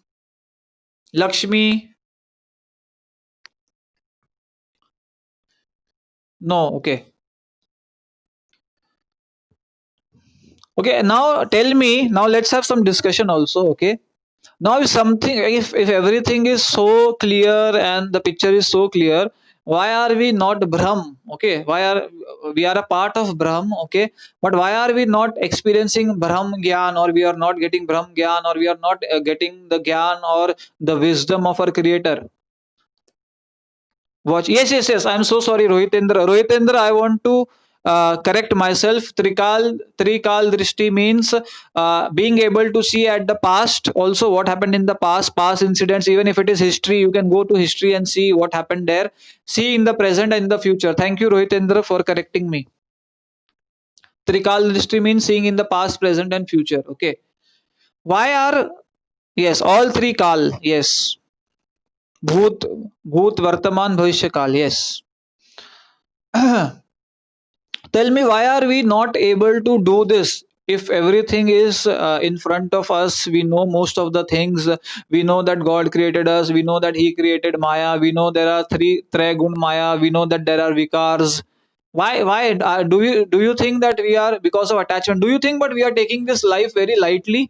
Lakshmi. No, okay. Okay, now tell me, now let's have some discussion also, okay? Now if everything is so clear and the picture is so clear, why are we not Brahm? Okay, why are we are a part of Brahm, okay, but why are we not experiencing Brahm Gyan, or we are not getting Brahm Gyan, or we are not getting the Gyan or the wisdom of our Creator? Watch. Yes. I'm so sorry, Rohitendra. Rohitendra, I want to correct myself. Trikal Drishti means being able to see at the past, also what happened in the past incidents, even if it is history, you can go to history and see what happened there. See in the present and in the future. Thank you, Rohitendra, for correcting me. Trikal drishti means seeing in the past, present, and future. Okay. Why are, yes, all three kal, yes. Bhoot, Bhoot, Vartaman, Bhavishya kal, yes. Tell me, why are we not able to do this? If everything is in front of us, we know most of the things. We know that God created us. We know that He created Maya. We know there are three Gun Maya. We know that there are Vikars. Why do you think that we are, because of attachment? Do you think, but we are taking this life very lightly?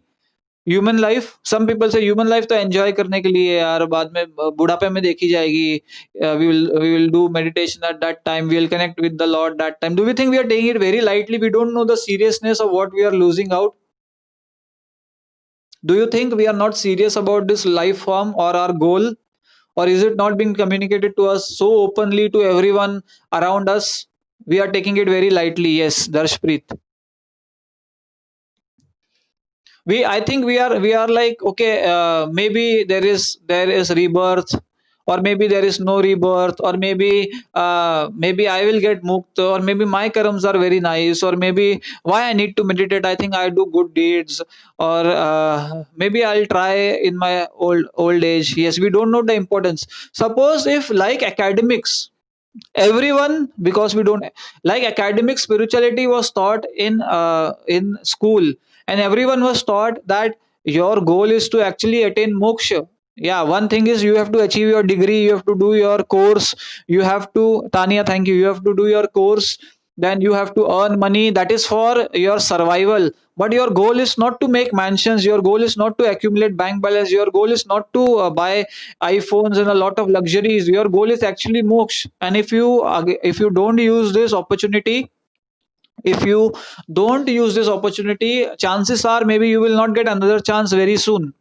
Human life, some people से human life तो enjoy करने के लिए यार, बाद में बुढ़ापे में देखी जाएगी, we will do meditation at that time, we will connect with the lord that time. Do we think we are taking it very lightly? We don't know the seriousness of what we are losing out. Do you think we are not serious about this life form or our goal, or is it not being communicated to us so openly to everyone around us? We are taking it very lightly. Yes, Darshpreet. I think we are like, okay, maybe there is rebirth, or maybe there is no rebirth, or maybe I will get mukt, or maybe my karams are very nice, or maybe why I need to meditate, I think I do good deeds, or maybe I'll try in my old age. Yes, we don't know the importance. Suppose if, like academics, everyone, because we don't, like academic spirituality was taught in school, and everyone was taught that your goal is to actually attain moksha. Yeah, one thing is you have to achieve your degree, you have to do your course, you have to, Tanya, thank you have to do your course, then you have to earn money, that is for your survival. But your goal is not to make mansions, your goal is not to accumulate bank balance, your goal is not to buy iPhones and a lot of luxuries. Your goal is actually moksha. And if you don't use this opportunity, if you don't use this opportunity, chances are maybe you will not get another chance very soon.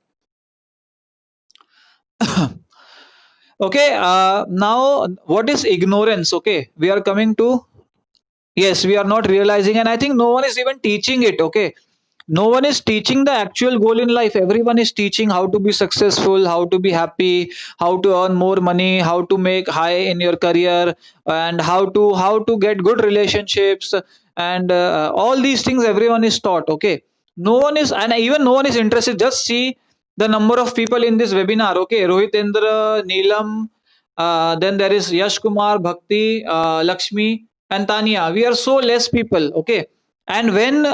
Okay, now what is ignorance? Okay, we are coming to, yes, we are not realizing, and I think no one is even teaching it. Okay, no one is teaching the actual goal in life. Everyone is teaching how to be successful, how to be happy, how to earn more money, how to make high in your career, and how to get good relationships, and all these things everyone is taught. Okay, no one is, and even no one is interested. Just see the number of people in this webinar. Okay, Rohitendra, Neelam, then there is Yash Kumar, Bhakti, Lakshmi, and Tanya. We are so less people. Okay, and when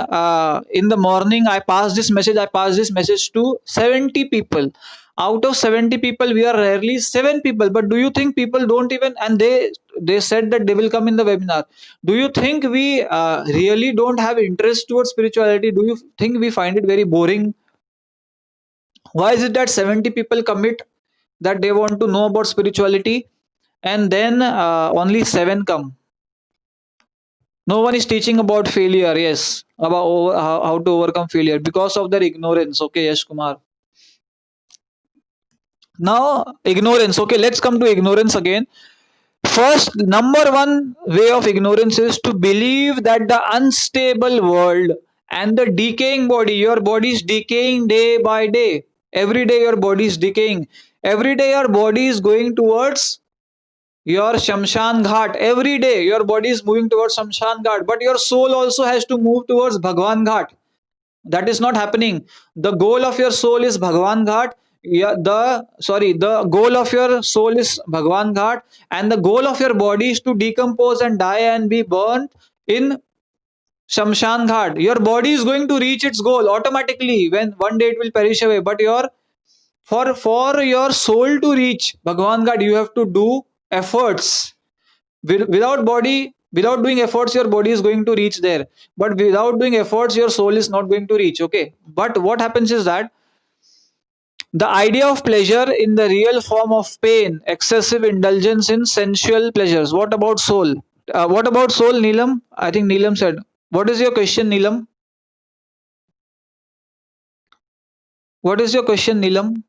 in the morning I pass this message to 70 people. Out of 70 people, we are rarely 7 people. But do you think people don't even, and they said that they will come in the webinar. Do you think we really don't have interest towards spirituality? Do you think we find it very boring? Why is it that 70 people commit that they want to know about spirituality, and then only 7 come? No one is teaching about failure. Yes, about how to overcome failure because of their ignorance. Okay, Yash Kumar. Now, ignorance. Okay, let's come to ignorance again. First, number one way of ignorance is to believe that the unstable world and the decaying body, your body is decaying day by day. Every day, your body is decaying. Every day, your body is going towards your Shamshan Ghat. Every day your body is moving towards Shamshan Ghat, but your soul also has to move towards Bhagwan Ghat. That is not happening. The goal of your soul is Bhagwan Ghat. Yeah, the goal of your soul is Bhagwan Ghat, and the goal of your body is to decompose and die and be burned in Shamshan Ghat. Your body is going to reach its goal automatically when one day it will perish away. But for your soul to reach Bhagwan Ghat, you have to do efforts. Without doing efforts, your body is going to reach there, but without doing efforts, your soul is not going to reach. Okay, but what happens is that the idea of pleasure in the real form of pain, excessive indulgence in sensual pleasures. What about soul? What about soul, Neelam? I think Neelam said. What is your question, Neelam? What is your question, Neelam?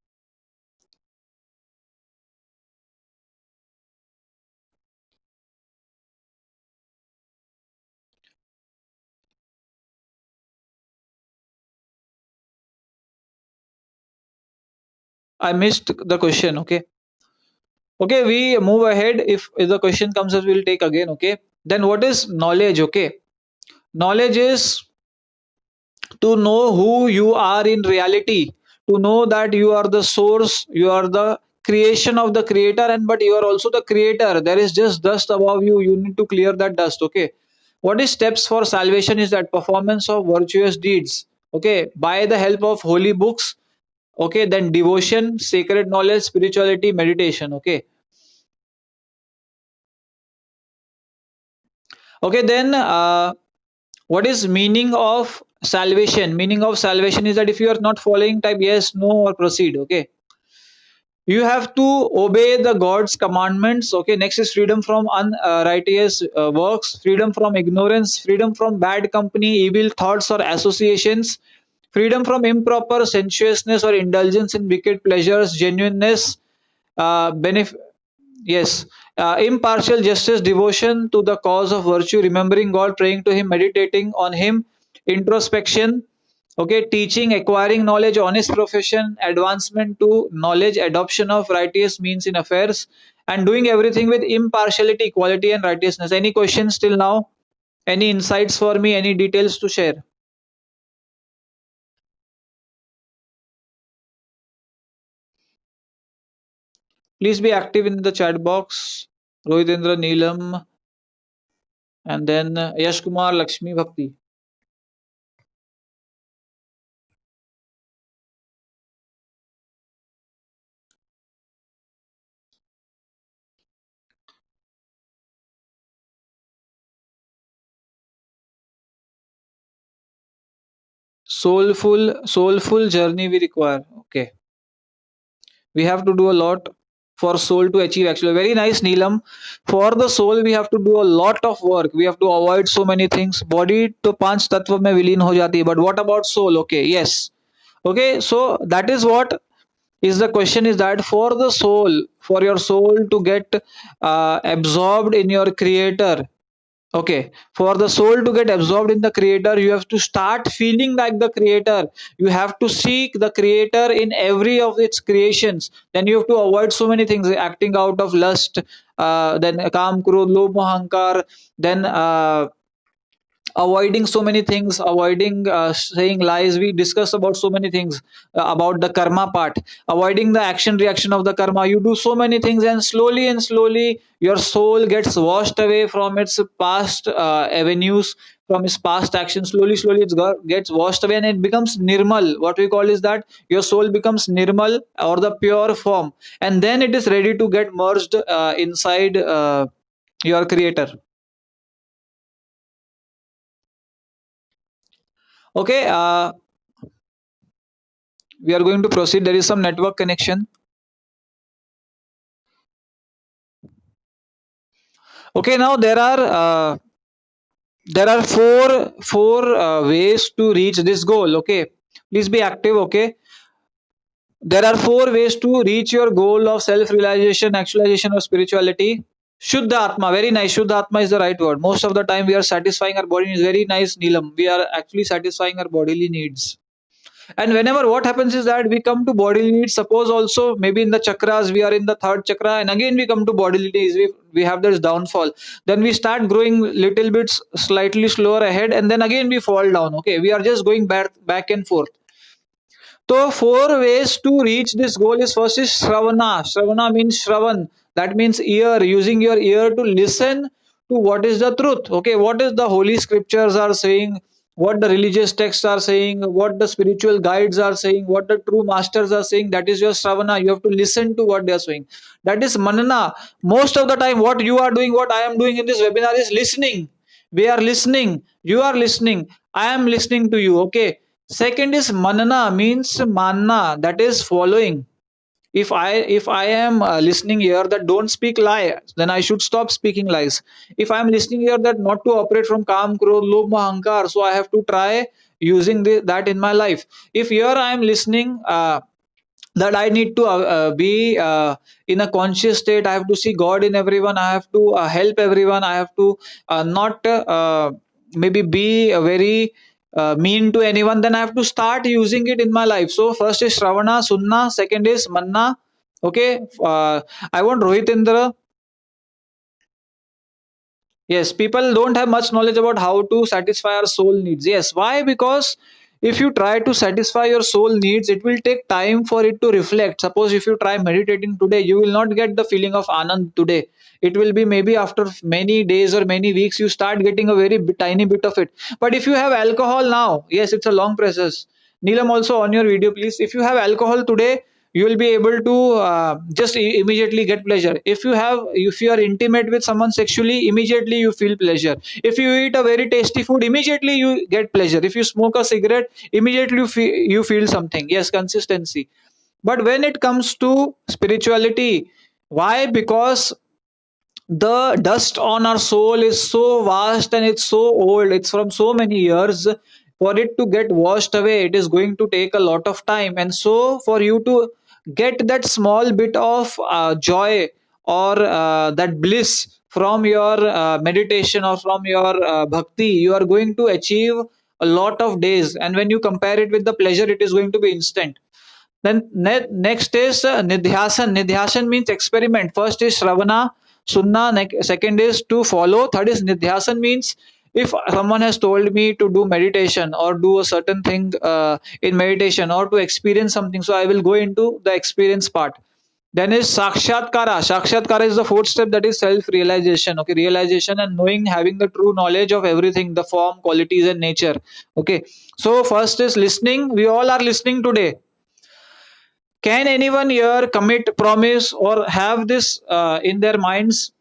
I missed the question. Okay. Okay, we move ahead. If the question comes, we'll take again. Okay. Then what is knowledge? Okay. Knowledge is to know who you are in reality, to know that you are the source, you are the creation of the creator, and but you are also the creator. There is just dust above you. You need to clear that dust. Okay. What is steps for salvation is that performance of virtuous deeds. Okay. By the help of holy books. Okay. Then devotion, sacred knowledge, spirituality, meditation. Okay. Okay. Then what is meaning of salvation? Meaning of salvation is that if you are not following, type yes, no, or proceed. Okay. You have to obey the God's commandments. Okay. Next is freedom from unrighteous works, freedom from ignorance, freedom from bad company, evil thoughts or associations, freedom from improper sensuousness or indulgence in wicked pleasures, genuineness, benefit. Yes. Impartial justice, devotion to the cause of virtue, remembering God, praying to Him, meditating on Him, introspection, okay, teaching, acquiring knowledge, honest profession, advancement to knowledge, adoption of righteous means in affairs, and doing everything with impartiality, equality, and righteousness. Any questions till now? Any insights for me? Any details to share? Please be active in the chat box. Rohitendra, Neelam, and then Yash Kumar, Lakshmi, Bhakti. Soulful journey we require. Okay. We have to do a lot for soul to achieve. Actually, very nice, Neelam. For the soul we have to do a lot of work. We have to avoid so many things. Body to पांच तत्व में विलीन हो जाती है, but what about soul? Okay, yes. Okay, so that is what is the question, is that for the soul, for your soul to get absorbed in your creator. Okay, for the soul to get absorbed in the creator, you have to start feeling like the creator. You have to seek the creator in every of its creations. Then you have to avoid so many things, acting out of lust, then kam, krodh, lobh, moh, ahankar, then avoiding so many things, avoiding saying lies. We discuss about so many things about the karma part, avoiding the action reaction of the karma. You do so many things, and slowly your soul gets washed away from its past avenues, from its past actions. Slowly gets washed away, and it becomes nirmal. What we call is that your soul becomes nirmal, or the pure form, and then it is ready to get merged inside your creator. Okay, we are going to proceed. There is some network connection. Okay, now there are four ways to reach this goal. Okay, please be active. Okay, there are four ways to reach your goal of self realization, actualization, or spirituality. Shuddha Atma, very nice. Shuddha Atma is the right word. Most of the time, we are satisfying our body needs. Very nice, Neelam. We are actually satisfying our bodily needs. And whenever what happens is that we come to bodily needs, suppose also maybe in the chakras we are in the third chakra, and again we come to bodily needs, we have this downfall. Then we start growing little bits slightly slower ahead, and then again we fall down. Okay, we are just going back and forth. So four ways to reach this goal is, first is Shravana. Shravana means Shravan. That means ear, using your ear to listen to what is the truth. Okay, what is the holy scriptures are saying, what the religious texts are saying, what the spiritual guides are saying, what the true masters are saying. That is your Shravana. You have to listen to what they are saying. That is Manana. Most of the time, what you are doing, what I am doing in this webinar is listening. We are listening. You are listening. I am listening to you. Okay. Second is manana, means manna, that is following. If I am listening here that don't speak lie, then I should stop speaking lies. If I am listening here that not to operate from kam, krodh, lobh, moh, ahankar, so I have to try using that in my life. If here I am listening that I need to be in a conscious state, I have to see God in everyone, I have to help everyone, I have to not maybe be very mean to anyone, then I have to start using it in my life. So first is Shravana, Sunna, second is Manna. Okay, I want Rohitendra. Yes, people don't have much knowledge about how to satisfy our soul needs. Yes, why? Because if you try to satisfy your soul needs, it will take time for it to reflect. Suppose if you try meditating today, you will not get the feeling of anand today. It will be maybe after many days or many weeks you start getting a very tiny bit of it. But if you have alcohol now, yes, it's a long process. Neelam, also on your video, please. If you have alcohol today, you will be able to just immediately get pleasure. If you are intimate with someone sexually, immediately you feel pleasure. If you eat a very tasty food, immediately you get pleasure. If you smoke a cigarette, immediately you feel something. Yes, consistency. But when it comes to spirituality, why? Because the dust on our soul is so vast and it's so old, it's from so many years. For it to get washed away, it is going to take a lot of time. And so for you to get that small bit of joy or that bliss from your meditation or from your bhakti, you are going to achieve a lot of days. And when you compare it with the pleasure, it is going to be instant. Then next is nidhyasan. Nidhyasan means experiment. First is shravana, sunna. Second is to follow. Third is nidhyasan means if someone has told me to do meditation or do a certain thing in meditation or to experience something, so I will go into the experience part. Then is sakshatkara. Sakshatkara is the fourth step, that is self realization. Okay, realization and knowing, having the true knowledge of everything, the form, qualities, and nature. Okay, so first is listening. We all are listening today. Can anyone here commit, promise, or have this in their minds?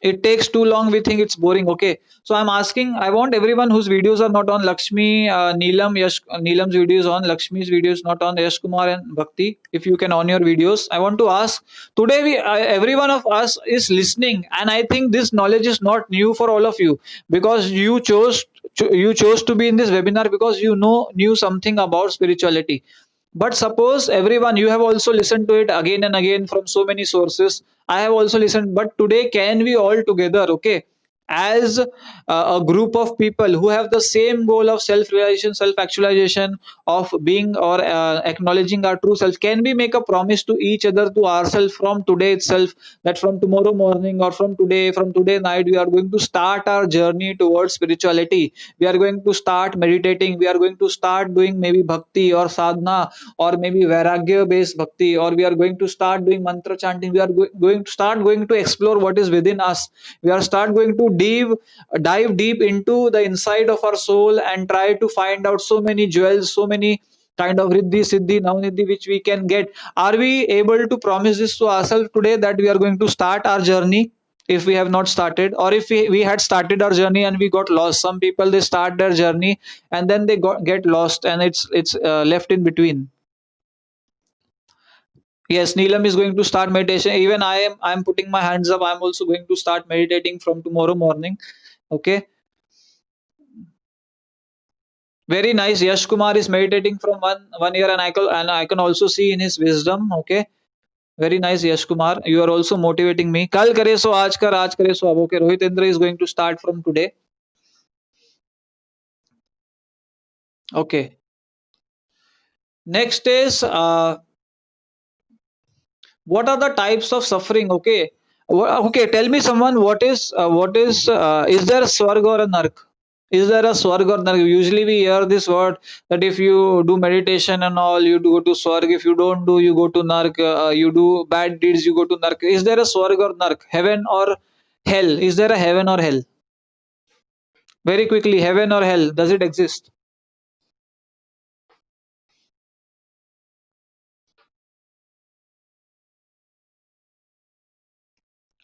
It takes too long. We think it's boring. Okay, so I'm asking. I want everyone whose videos are not on Lakshmi, Neelam, Yash, Neelam's videos on, Lakshmi's videos not on, Yash Kumar and Bhakti. If you can on your videos, I want to ask. Today, every one of us is listening, and I think this knowledge is not new for all of you because you chose to be in this webinar because you knew something about spirituality. But suppose everyone, you have also listened to it again and again from so many sources. I have also listened, but today can we all together, okay, as a group of people who have the same goal of self realization, self actualization, of being or acknowledging our true self, can we make a promise to each other, to ourselves from today itself, that from tomorrow morning or from today night, we are going to start our journey towards spirituality. We are going to start meditating. We are going to start doing maybe bhakti or sadhana or maybe vairagya based bhakti, or we are going to start doing mantra chanting. We are going to start going to explore what is within us. We are start going to dive deep into the inside of our soul and try to find out so many jewels, so many kind of riddhi siddhi navnidhi which we can get. Are we able to promise this to ourselves today, that we are going to start our journey? If we have not started, or if we had started our journey and we got lost. Some people, they start their journey and then they get lost and it's left in between. Yes, Neelam is going to start meditation. Even I am putting my hands up. I'm also going to start meditating from tomorrow morning. Okay, very nice. Yash Kumar is meditating from one year, and I can also see in his wisdom. Okay, very nice, Yash Kumar. You are also motivating me. Kal kare so aaj kar, aaj kare so ab. Okay, Rohit Indra is going to start from today. Okay. Next is what are the types of suffering? Okay. Okay, tell me someone, is there a swarg or a nark? Is there a swarg or nark? Usually we hear this word that if you do meditation and all, you do go to swarg. If you don't do, you go to nark. You do bad deeds, you go to nark. Is there a swarg or nark? Heaven or hell? Is there a heaven or hell? Very quickly, heaven or hell? Does it exist?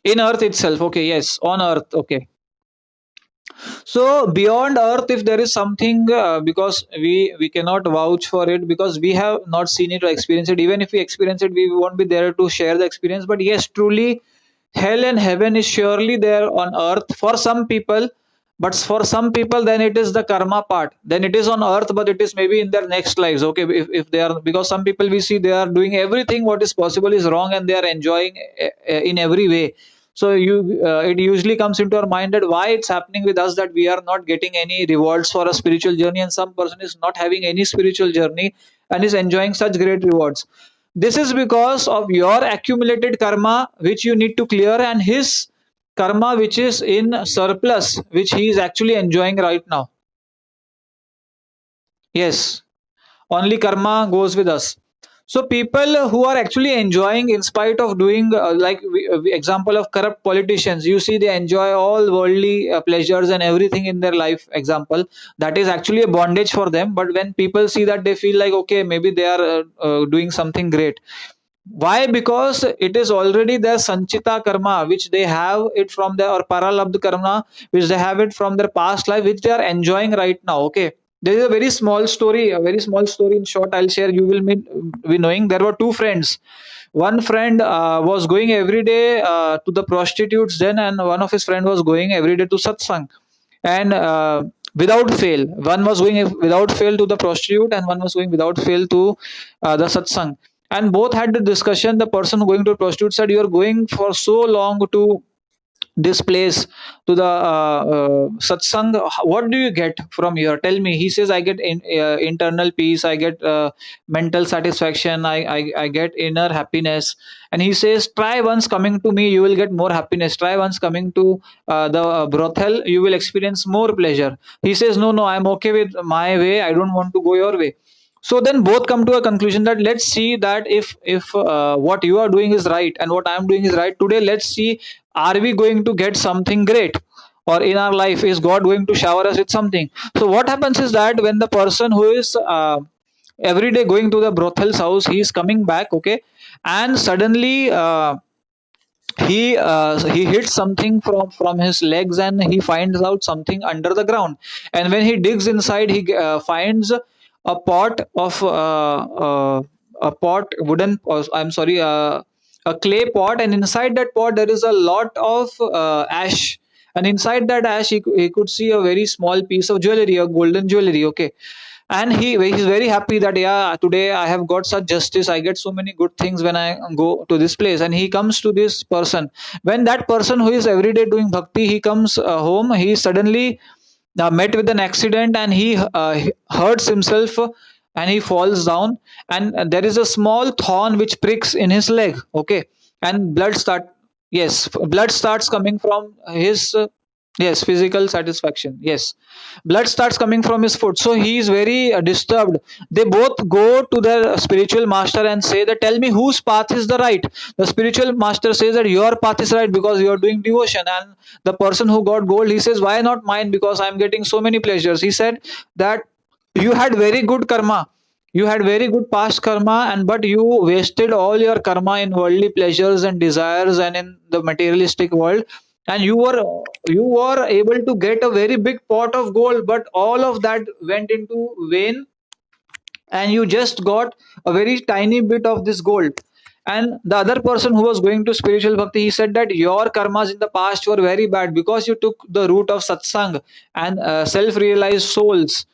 In earth itself. Okay, yes, on earth. Okay. So beyond earth, if there is something, because we cannot vouch for it because we have not seen it or experienced it. Even if we experience it, we won't be there to share the experience. But yes, truly, hell and heaven is surely there on earth for some people. But for some people, then it is the karma part. Then it is on earth, but it is maybe in their next lives. Okay, if they are, because some people we see, they are doing everything what is possible is wrong and they are enjoying in every way. So it usually comes into our mind that why it's happening with us, that we are not getting any rewards for a spiritual journey, and some person is not having any spiritual journey and is enjoying such great rewards. This is because of your accumulated karma which you need to clear, and his karma which is in surplus, which he is actually enjoying right now. Yes, only karma goes with us. So people who are actually enjoying in spite of doing example of corrupt politicians, you see they enjoy all worldly pleasures and everything in their life, example, that is actually a bondage for them. But when people see that, they feel like, okay, maybe they are doing something great. Why? Because it is already their sanchita karma, which they have it from their, or paralabdha karma, which they have it from their past life, which they are enjoying right now. Okay. There is a very small story, a very small story in short, I'll share. You will be knowing. There were two friends. One friend was going every day to the prostitutes then, and one of his friend was going every day to satsang. And without fail, one was going without fail to the prostitute, and one was going without fail to the satsang. And both had the discussion. The person going to prostitute said, you are going for so long to this place, to the satsang. What do you get from here? Tell me. He says, I get internal peace, I get mental satisfaction, I get inner happiness. And he says, try once coming to me, you will get more happiness. Try once coming to the brothel, you will experience more pleasure. He says, no, no, I'm okay with my way, I don't want to go your way. So then both come to a conclusion that let's see that if what you are doing is right and what I am doing is right today, let's see, are we going to get something great, or in our life is God going to shower us with something. So what happens is that when the person who is every day going to the brothel's house, he is coming back, okay, and suddenly he hits something from his legs, and he finds out something under the ground. And when he digs inside, he finds a pot of a pot wooden, I'm sorry, a clay pot, and inside that pot there is a lot of ash. And inside that ash, he could see a very small piece of jewelry, a golden jewelry, okay. And he's very happy that, yeah, today I have got such justice, I get so many good things when I go to this place. And he comes to this person. When that person who is every day doing bhakti, he comes home, he suddenly met with an accident, and he hurts himself, and he falls down, and there is a small thorn which pricks in his leg, okay. And yes, blood starts coming from his yes, physical satisfaction, yes, blood starts coming from his foot. So he is very disturbed. They both go to their spiritual master and say that, tell me, whose path is the right? The spiritual master says that your path is right because you are doing devotion. And the person who got gold, he says, why not mine? Because I am getting so many pleasures. He said that you had very good karma, you had very good past karma, and but you wasted all your karma in worldly pleasures and desires and in the materialistic world. And you were able to get a very big pot of gold, but all of that went into vain, and you just got a very tiny bit of this gold. And the other person who was going to spiritual bhakti, he said that your karmas in the past were very bad because you took the route of satsang and self-realized souls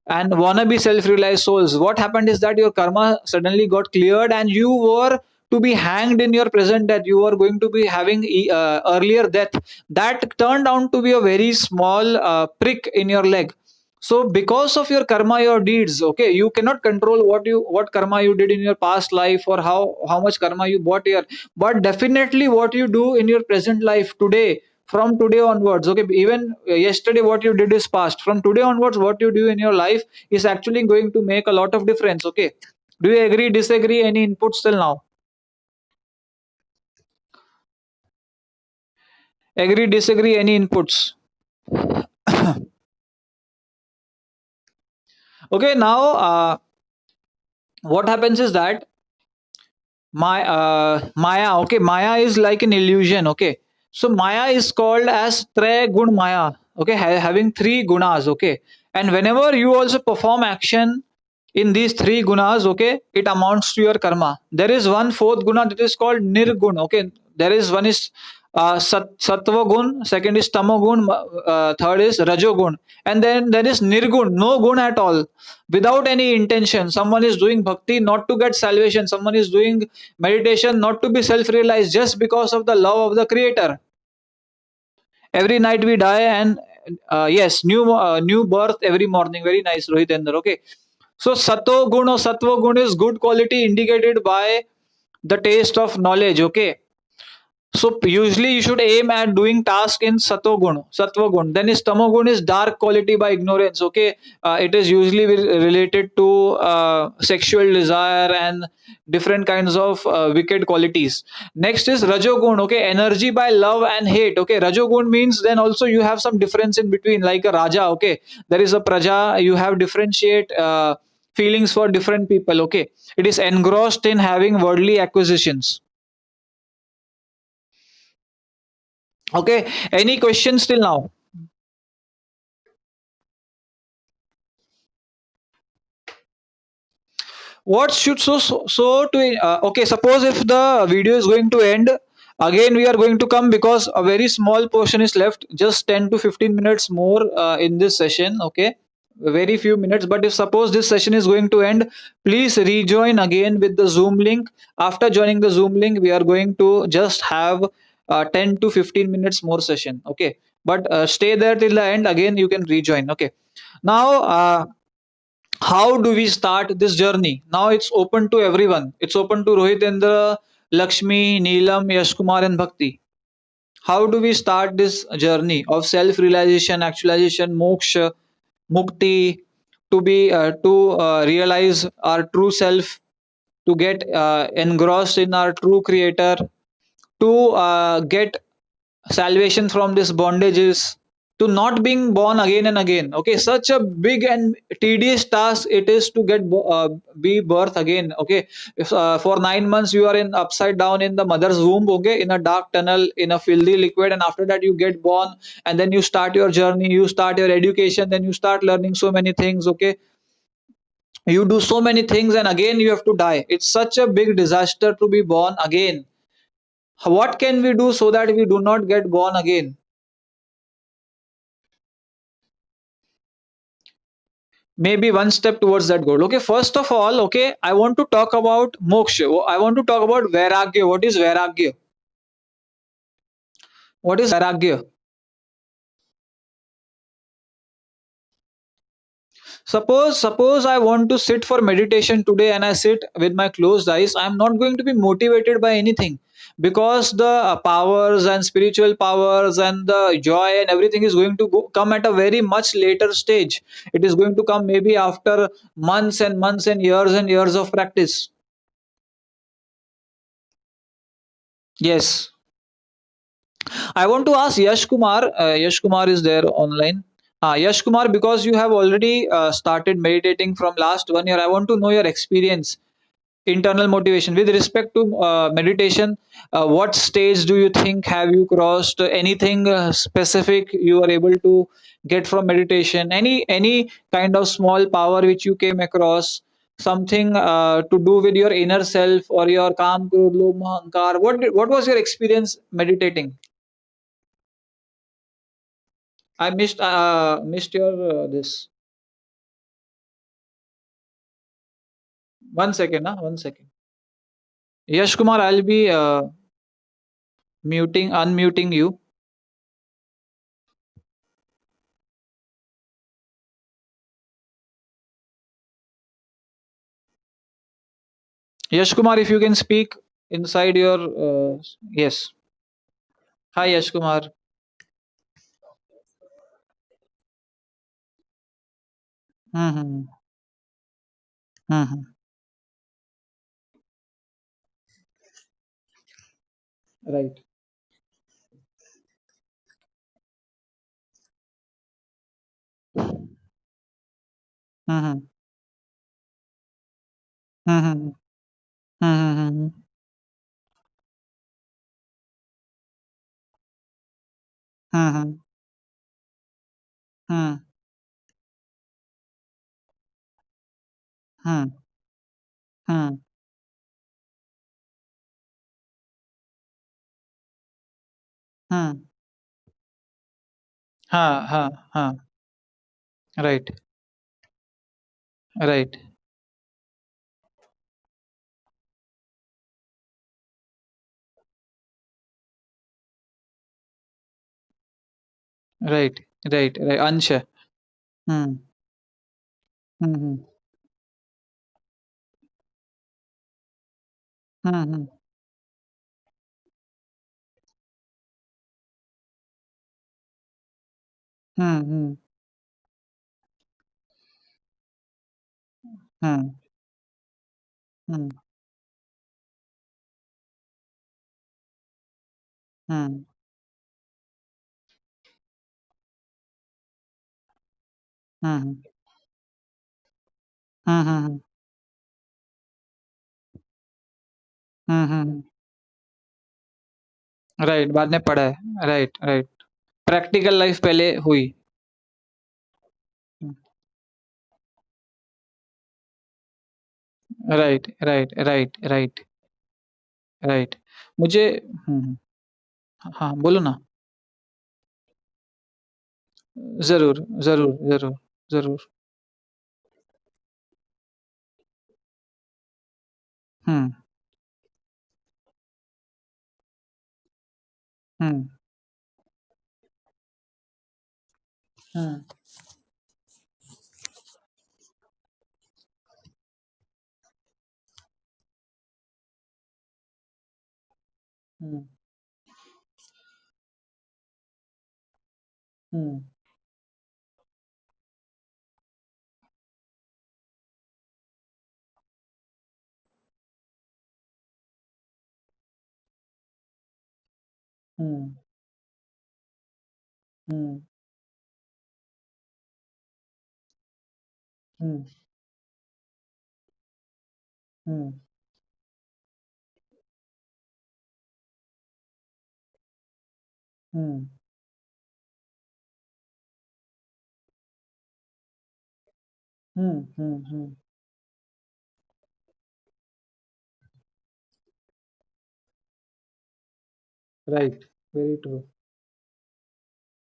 and wannabe self-realized souls. What happened is that your karma suddenly got cleared, and you were to be hanged in your present death. You were going to be having earlier death. That turned out to be a very small prick in your leg. So because of your karma, your deeds, okay, you cannot control what karma you did in your past life, or how much karma you bought here. But definitely what you do in your present life today, from today onwards, okay, even yesterday what you did is past. From today onwards, what you do in your life is actually going to make a lot of difference, okay. Do you agree, disagree? Any inputs till now? Agree, disagree? Any inputs? Okay, now what happens is that Maya, okay, Maya is like an illusion, okay. So Maya is called as tre gun Maya, okay, having three gunas, okay. And whenever you also perform action in these three gunas, okay, it amounts to your karma. There is one fourth guna that is called nirgun, okay. There is one is sattva gun, second is tamagun, third is rajogun, and then there is nirgun, no gun at all, without any intention. Someone is doing bhakti not to get salvation, someone is doing meditation not to be self-realized, just because of the love of the creator. Every night we die, and yes, new birth every morning. Very nice, Rohitendra, okay. So sato gun or sattva gun is good quality indicated by the taste of knowledge, okay. So usually you should aim at doing task in sattva gun. Then is tamogun is dark quality by ignorance. Okay, it is usually related to sexual desire and different kinds of wicked qualities. Next is rajogun. Okay, energy by love and hate. Okay, rajogun means then also you have some difference in between, like a raja. Okay, there is a praja. You have differentiate feelings for different people. Okay, it is engrossed in having worldly acquisitions. Okay, any questions till now? What should so to okay, suppose if the video is going to end, again we are going to come because a very small portion is left, just 10 to 15 minutes more in this session. Okay, very few minutes, but if suppose this session is going to end, please rejoin again with the Zoom link. After joining the Zoom link, we are going to just have 10 to 15 minutes more session. Okay, but stay there till the end, again you can rejoin. Okay, now how do we start this journey? Now it's open to everyone. It's open to Rohitendra, Lakshmi, Neelam, Yashkumar, and Bhakti. How do we start this journey of self-realization, actualization, moksha, mukti, to realize our true self, to get engrossed in our true creator, to get salvation from these bondages, to not being born again and again. Okay, such a big and tedious task it is to be birth again. Okay, if for 9 months you are in upside down in the mother's womb, okay, in a dark tunnel in a filthy liquid, and after that you get born, and then you start your journey, you start your education, then you start learning so many things. Okay, you do so many things, and again you have to die. It's such a big disaster to be born again. What can we do so that we do not get born again? Maybe one step towards that goal. Okay, first of all, okay, I want to talk about moksha. I want to talk about vairagya. What is vairagya? What is vairagya? Suppose I want to sit for meditation today, and I sit with my closed eyes. I am not going to be motivated by anything, because the powers and spiritual powers and the joy and everything is going to come at a very much later stage. It is going to come maybe after months and months and years of practice. Yes. I want to ask Yash Kumar. Yash Kumar is there online. Yash Kumar, because you have already started meditating from last 1 year, I want to know your experience, internal motivation with respect to meditation. What stage do you think have you crossed? Anything specific you are able to get from meditation? Any kind of small power which you came across? Something to do with your inner self or your calm, krodh, lobh, moh, ahankar? What was your experience meditating? I missed your this. 1 second, 1 second. Yash Kumar, I'll be unmuting you. Yash Kumar, if you can speak inside your yes. Hi, Yash Kumar. Mm-hmm. Mm-hmm. Right. Mm-hmm. Mm-hmm. Mm-hmm. Mm-hmm. Mm-hmm. Mm-hmm. Mm-hmm. Ha, ha, ha. Right. Right. Right. Right. Right. Ansha. Mm-hmm. Mm-hmm. Mm-hmm. Hmm, hmm, hmm, hmm, hmm, hmm, hmm, hmm, hmm, hmm, hmm, hmm, hmm. Right, बाद में पढ़ा है। Right, right. Practical life पहले हुई। Hmm, right, right, right, right, right. मुझे hmm, हुँ। हाँ, बोलो ना। ज़रूर, ज़रूर, ज़रूर, ज़रूर। Hmm, hmm, hmm, hmm, hmm, hmm, hmm, hmm, hmm, hmm, hmm, hmm, hmm. Right, very true.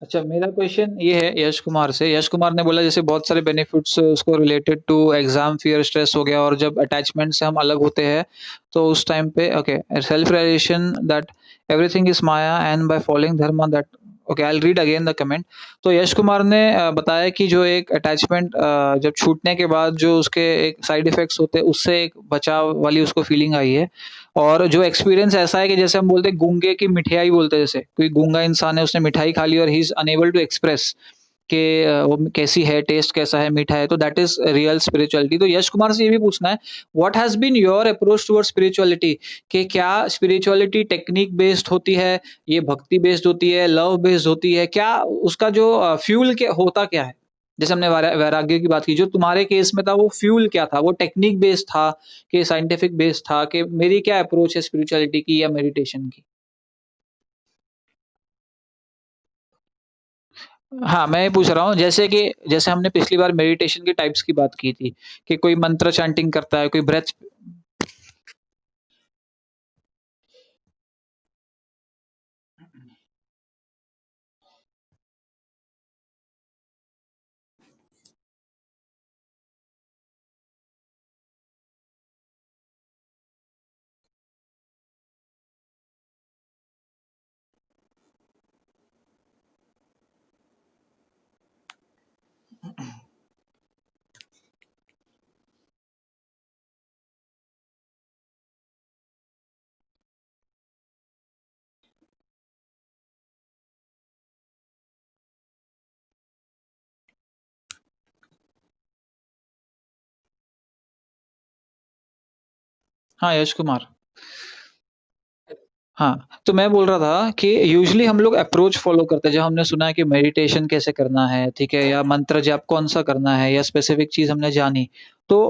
अच्छा, मेरा क्वेश्चन ये है यश कुमार से। यश कुमार ने बोला जैसे बहुत सारे बेनिफिट्स उसको related to exam fear, stress हो गया और जब अटैचमेंट से हम अलग होते हैं, तो उस टाइम पे okay, self realisation that everything is maya and by following dharma that okay, I will read again the comment. तो यश कुमार ने बताया कि जो एक अटैचमेंट जब छूटने के बाद जो उसके एक साइड इफ़ेक्ट्स होते हैं, उससे एक बचाव वाली उसको फीलिंग आई है। और जो एक्सपीरियंस ऐसा है कि जैसे हम बोलते हैं गूंगे की मिठाई बोलते हैं जैसे कोई गूंगा इंसान है उसने मिठाई खा ली और he is unable to express कि वो कैसी है, टेस्ट कैसा है, मीठा है, तो दैट इज रियल स्पिरिचुअलिटी। तो यश कुमार से ये भी पूछना है, what has been your approach towards spirituality, कि क्या स्पिरिचुअलिटी टेक्निक बेस्ड होती है, ये भक्ति बेस्ड होती है, लव बेस्ड होती है, क्या उसका जो फ्यूल क्या होता क्या है? जैसे हमने वैराग्य की बात की, जो तुम्हारे केस में था वो फ्यूल क्या था, वो टेक्निक बेस्ड था कि साइंटिफिक बेस्ड था, कि मेरी क्या अप्रोच है स्पिरिचुअलिटी की या मेडिटेशन की? हाँ, मैं ये पूछ रहा हूँ जैसे कि जैसे हमने पिछली बार मेडिटेशन के टाइप्स की बात की थी, कि कोई मंत्र चैंटिंग करता है, कोई ब्रेथ। हाँ, यश कुमार। हाँ, तो मैं बोल रहा था कि यूजुअली हम लोग अप्रोच फ़ॉलो करते हैं, जब हमने सुना है कि मेडिटेशन कैसे करना है, ठीक है? या मंत्र जाप कौन-सा करना है या स्पेसिफिक चीज़ हमने जानी। तो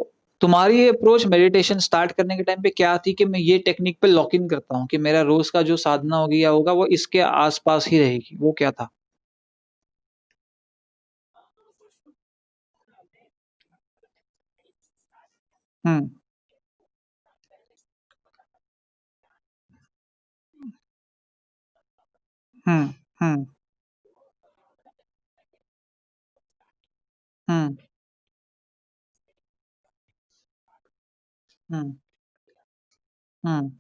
तुम्हारी ये अप्रोच मेडिटेशन स्टार्ट करने के टाइम पे क्या थी कि मैं ये टेक्निक पे लॉक इन करता हूँ कि मेरा रोज़ का जो साधना होगी या होगा वो इसके आस-पास ही रहेगी, वो क्या था? हुँ, हुँ, हुँ, हुँ, हुँ, हुँ।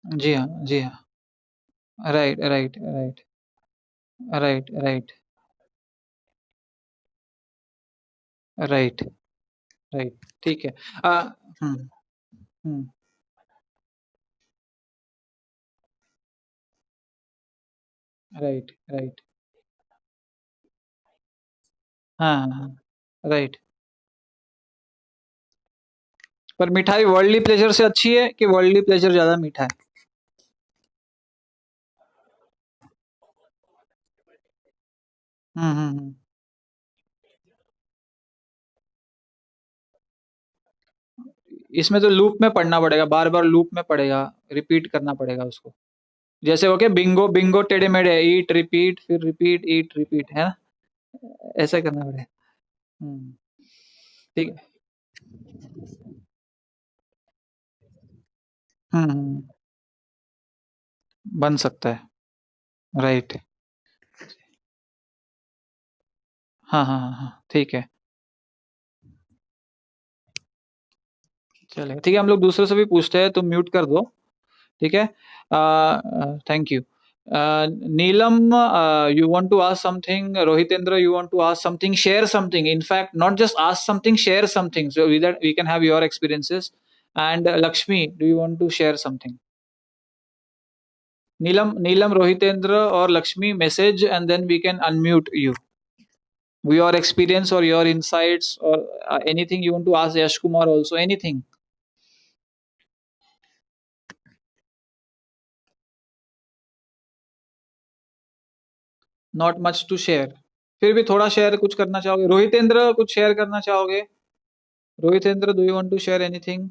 जी हाँ, जी हाँ। Right, right, right, right, right, right, right, ठीक है। हुँ, हुँ, राइट, राइट। हाँ, हाँ, हाँ। राइट। पर मिठाई वर्ल्डली प्लेज़र से अच्छी है कि वर्ल्डली प्लेज़र ज़्यादा मीठा है? हुँ, हुँ, हुँ। इसमें तो लूप में पढ़ना पड़ेगा, बार-बार लूप में पड़ेगा, रिपीट करना पड़ेगा उसको। जैसे हो गया बिंगो, बिंगो टेढ़े-मेढ़े, ईट, रिपीट, फिर रिपीट, ईट, रिपीट, है ना? ऐसा करना पड़ेगा। हुँ, ठीक है। हुँ, हुँ, बन सकता है। राइट। हाँ, हाँ, हाँ, हाँ, ठीक है। चलेगा, ठीक है, हम लोग दूसरों से भी पूछते हैं, तुम म्यूट कर दो, ठीक है? Thank you. Neelam, you want to ask something? Rohitendra, you want to ask something? Share something. In fact, not just ask something, share something. So that we can have your experiences. And Lakshmi, do you want to share something? Neelam, Rohitendra, or Lakshmi, message, and then we can unmute you. Your experience or your insights or anything you want to ask Yash Kumar also, anything. Not much to share. फिर भी थोड़ा share कुछ करना चाहोगे? रोहितेंद्र, कुछ share करना चाहोगे? Rohitendra, do you want to share anything?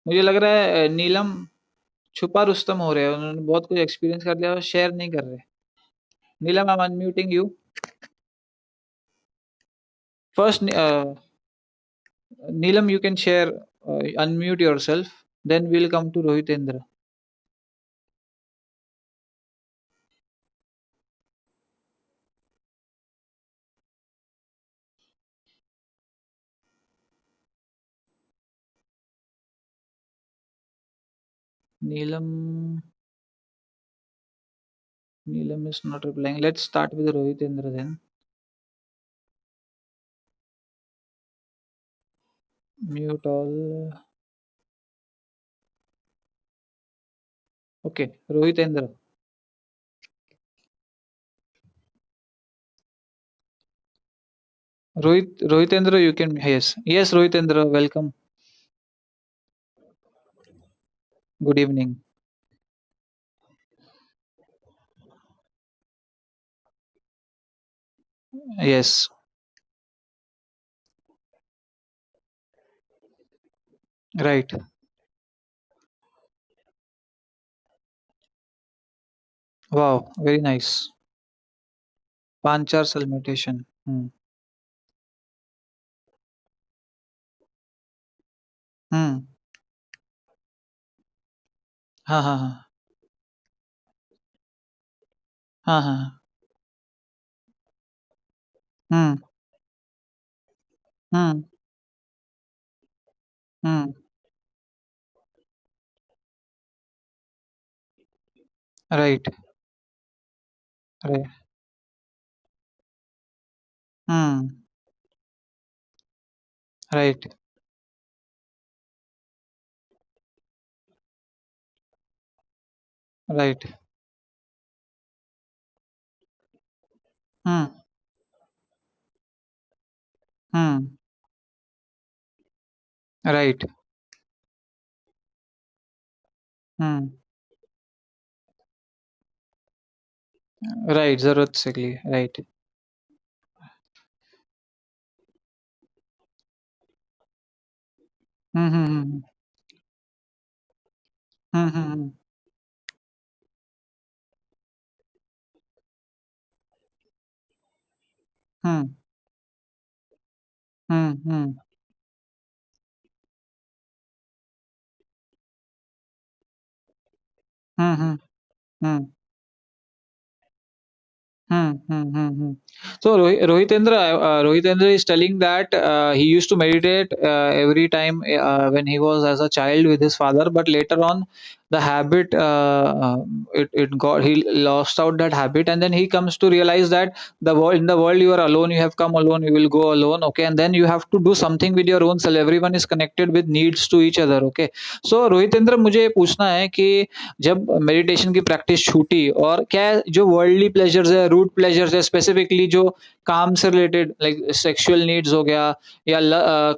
मुझे लग रहा है नीलम छुपा रुस्तम हो रहे हैं, उन्होंने बहुत कुछ एक्सपीरियंस कर लिया और शेयर नहीं कर रहे। Neelam, I am unmuting you. First Neelam, you can share, unmute yourself, then we'll come to Rohitendra. Neelam, Neelam is not replying. Let's start with Rohitendra then. Mute all. Okay, Rohitendra. Rohitendra, you can, yes, yes, Rohitendra, welcome. Good evening. Yes, right. Wow, very nice. Panchar salutation. Hmm. Hmm. हाँ, हाँ, हाँ। हाँ, हाँ, हाँ। Hmm, hmm, hmm. Right, right. Hmm, right, right. Hmm, hmm. Right, hmm. Right, ज़रूरत से के लिए, right. Hmm, hmm, hmm, hmm. Hmm, hmm, hmm. Hmm, hmm, hmm. Hmm, hmm, hmm. Hmm, hmm, hmm, hmm. So Rohitendra is telling that he used to meditate every time when he was as a child with his father, but later on, the habit, it got, he lost out that habit, and then he comes to realize that the world, in the world you are alone, you have come alone, you will go alone. Okay, and then you have to do something with your own self. Everyone is connected with needs to each other. Okay, so Rohitendra, मुझे ये पूछना है कि जब meditation की practice छूटी, और क्या जो वर्ल्डली प्लेजर्स है, रूट प्लेजर्स है, स्पेसिफिकली जो काम से रिलेटेड, लाइक सेक्सुअल नीड्स हो गया, या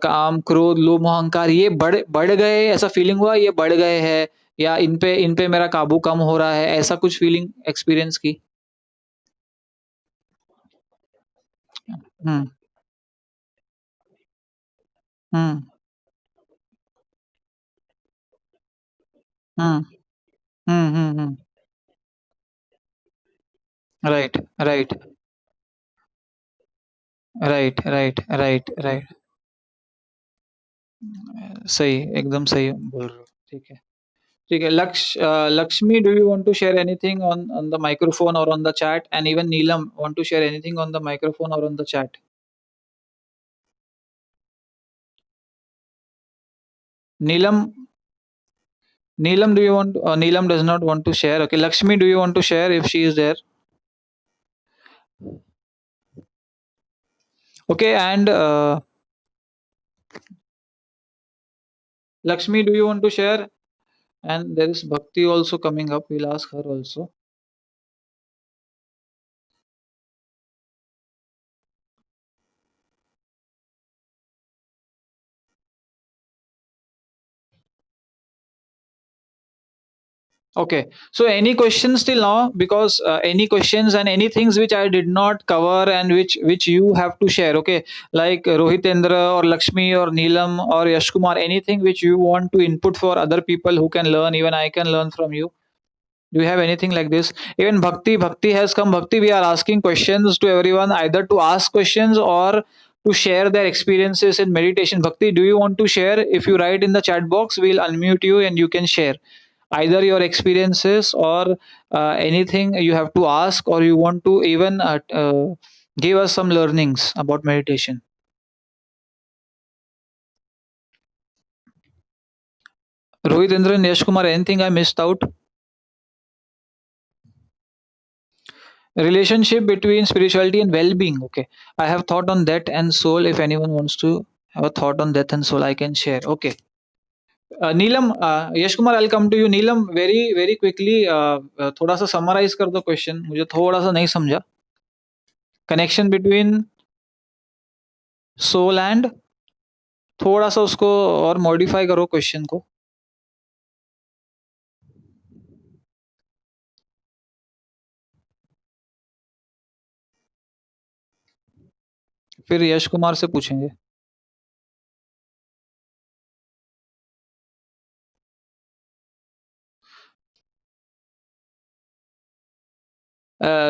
काम, क्रोध, लोभ, अहंकार, ये बढ़ बढ़ गए, ऐसा फीलिंग हुआ ये बढ़ गए हैं, या इन पे मेरा काबू कम हो रहा है, ऐसा कुछ फीलिंग एक्सपीरियंस की? Hmm. Hmm. Hmm. Hmm. Right, right, right, right, right, right. सही, एकदम सही बोल रहे हो। ठीक है, ठीक है। Lakshmi, do you want to share anything on the microphone or on the chat? And even Neelam want to share anything on the microphone or on the chat? Neelam, Neelam, do you want? Neelam does not want to share. Okay, Lakshmi, do you want to share if she is there? Okay, and Lakshmi, do you want to share? And there is Bhakti also coming up. We'll ask her also. Okay. So any questions till now? Because any questions and any things which I did not cover and which you have to share. Okay. Like Rohitendra or Lakshmi or Neelam or Yashkumar, anything which you want to input for other people who can learn. Even I can learn from you. Do you have anything like this? Even Bhakti has come. Bhakti, we are asking questions to everyone, either to ask questions or to share their experiences in meditation. Bhakti, do you want to share? If you write in the chat box, we'll unmute you and you can share either your experiences or anything you have to ask, or you want to even give us some learnings about meditation. Rohit, Indra, and Yash Kumar, anything I missed out? Relationship between spirituality and well-being. Okay, I have thought on that and soul. If anyone wants to have a thought on death and soul, I can share. Okay. Neelam, Yash Kumar, I'll come to you. Neelam, very very quickly, थोड़ा सा summarize कर दो question. मुझे थोड़ा सा नहीं समझा. Connection between soul and, थोड़ा सा उसको और modify करो question को. फिर यश कुमार से पूछेंगे.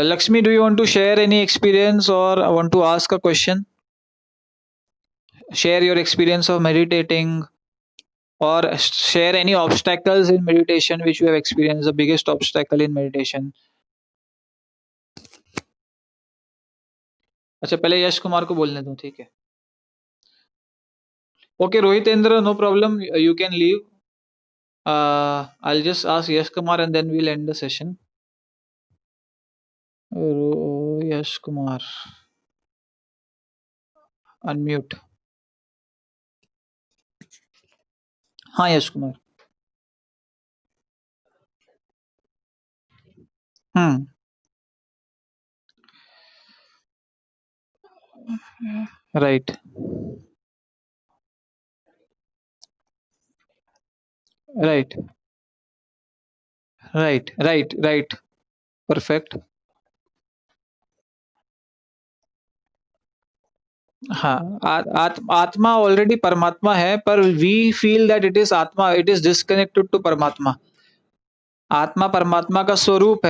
Lakshmi, do you want to share any experience or want to ask a question? Share your experience of meditating, or share any obstacles in meditation which you have experienced, the biggest obstacle in meditation. अच्छा, पहले यश कुमार को बोलने दो, ठीक है. Okay, Rohitendra, no problem, you can leave. I'll just ask Yash Kumar and then we'll end the session. Yash Kumar, unmute. हाँ यश कुमार. हम्म. Right, right, right, right, right. Perfect. हाँ, आत्मा ऑलरेडी परमात्मा है, पर we feel that it is atma, it is disconnected to paramatma. आत्मा परमात्मा का स्वरूप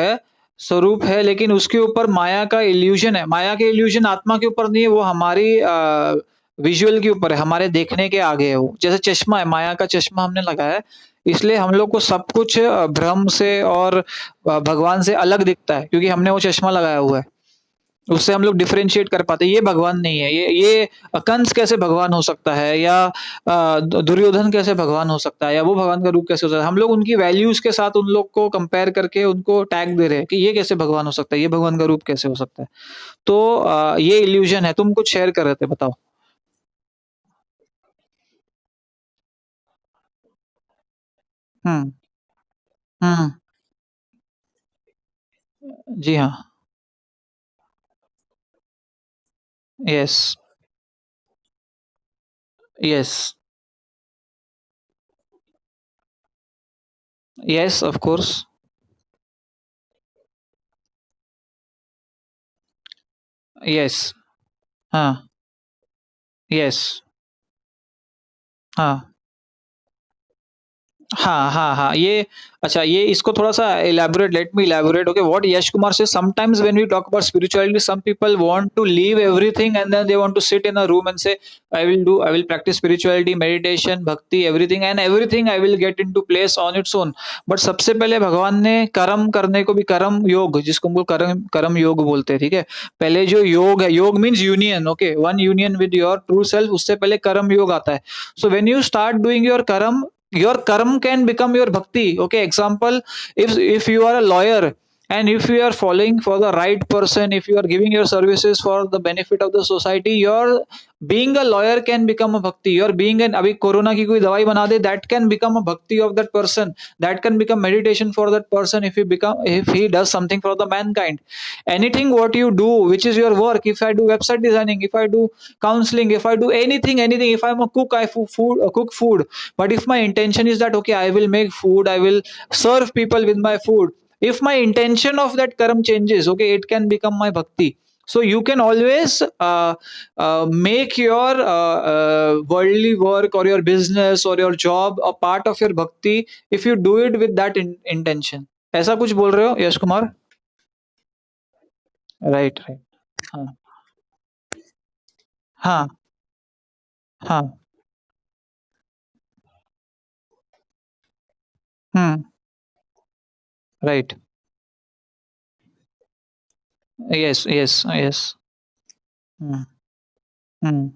है, लेकिन उसके ऊपर माया का इल्यूजन है. माया के इल्यूजन आत्मा के ऊपर नहीं है, वो हमारी विजुअल के ऊपर है, हमारे देखने के आगे है. वो जैसे चश्मा है, माया का चश्मा हमने लगाया है, इसलिए हम लोग को सब कुछ भ्रम से और भगवान से अलग दिखता है, क्योंकि हमने वो चश्मा लगाया हुआ है. उससे हम लोग डिफरेंशिएट कर पाते हैं, ये भगवान नहीं है, ये कंस कैसे भगवान हो सकता है, या दुर्योधन कैसे भगवान हो सकता है, या वो भगवान का रूप कैसे हो सकता है। हम लोग उनकी वैल्यूज के साथ उन लोग को कंपेयर करके उनको टैग दे रहे हैं कि ये कैसे भगवान हो सकता है, ये भगवान का रूप कैसे हो सकता है। तो ये इल्यूजन है। तुम कुछ शेयर कर रहे थे, बताओ। हम्म। हम्म। जी हाँ। Yes. Yes. Yes, of course. Yes. हाँ। यस। हाँ। हाँ, हाँ, हाँ, ये अच्छा, ये इसको थोड़ा-सा elaborate, let me elaborate, okay, what Yash Kumar says, sometimes when we talk about spirituality, some people want to leave everything and then they want to sit in a room and say, I will practice spirituality, meditation, bhakti, everything, and everything I will get into place on its own. But सबसे पहले भगवान ने कर्म करने को भी, कर्म योग, जिसको हम लोग कर्म कर्म योग बोलते हैं, ठीक है? पहले जो योग है, योग means union, okay, one union with your true self, उससे पहले कर्म योग आता है। So when you start doing your karma can become your bhakti. Okay, example, if you are a lawyer and if you are following for the right person, if you are giving your services for the benefit of the society, your being a lawyer can become a bhakti. Your being an, अभी corona की कोई दवाई बना दे, that can become a bhakti of that person, that can become meditation for that person, if he does something for the mankind. Anything what you do, which is your work, if I do website designing, if I do counseling, if I do anything, if I'm a cook, cook food, but if my intention is that, okay, I will make food, I will serve people with my food, if my intention of that karma changes, okay, it can become my bhakti. So you can always make your worldly work or your business or your job a part of your bhakti if you do it with that intention. ऐसा कुछ बोल रहे हो Yash Kumar? Right, right. हाँ। हाँ। हाँ। Hmm. Right. Yes, yes, yes. Hmm. Hmm.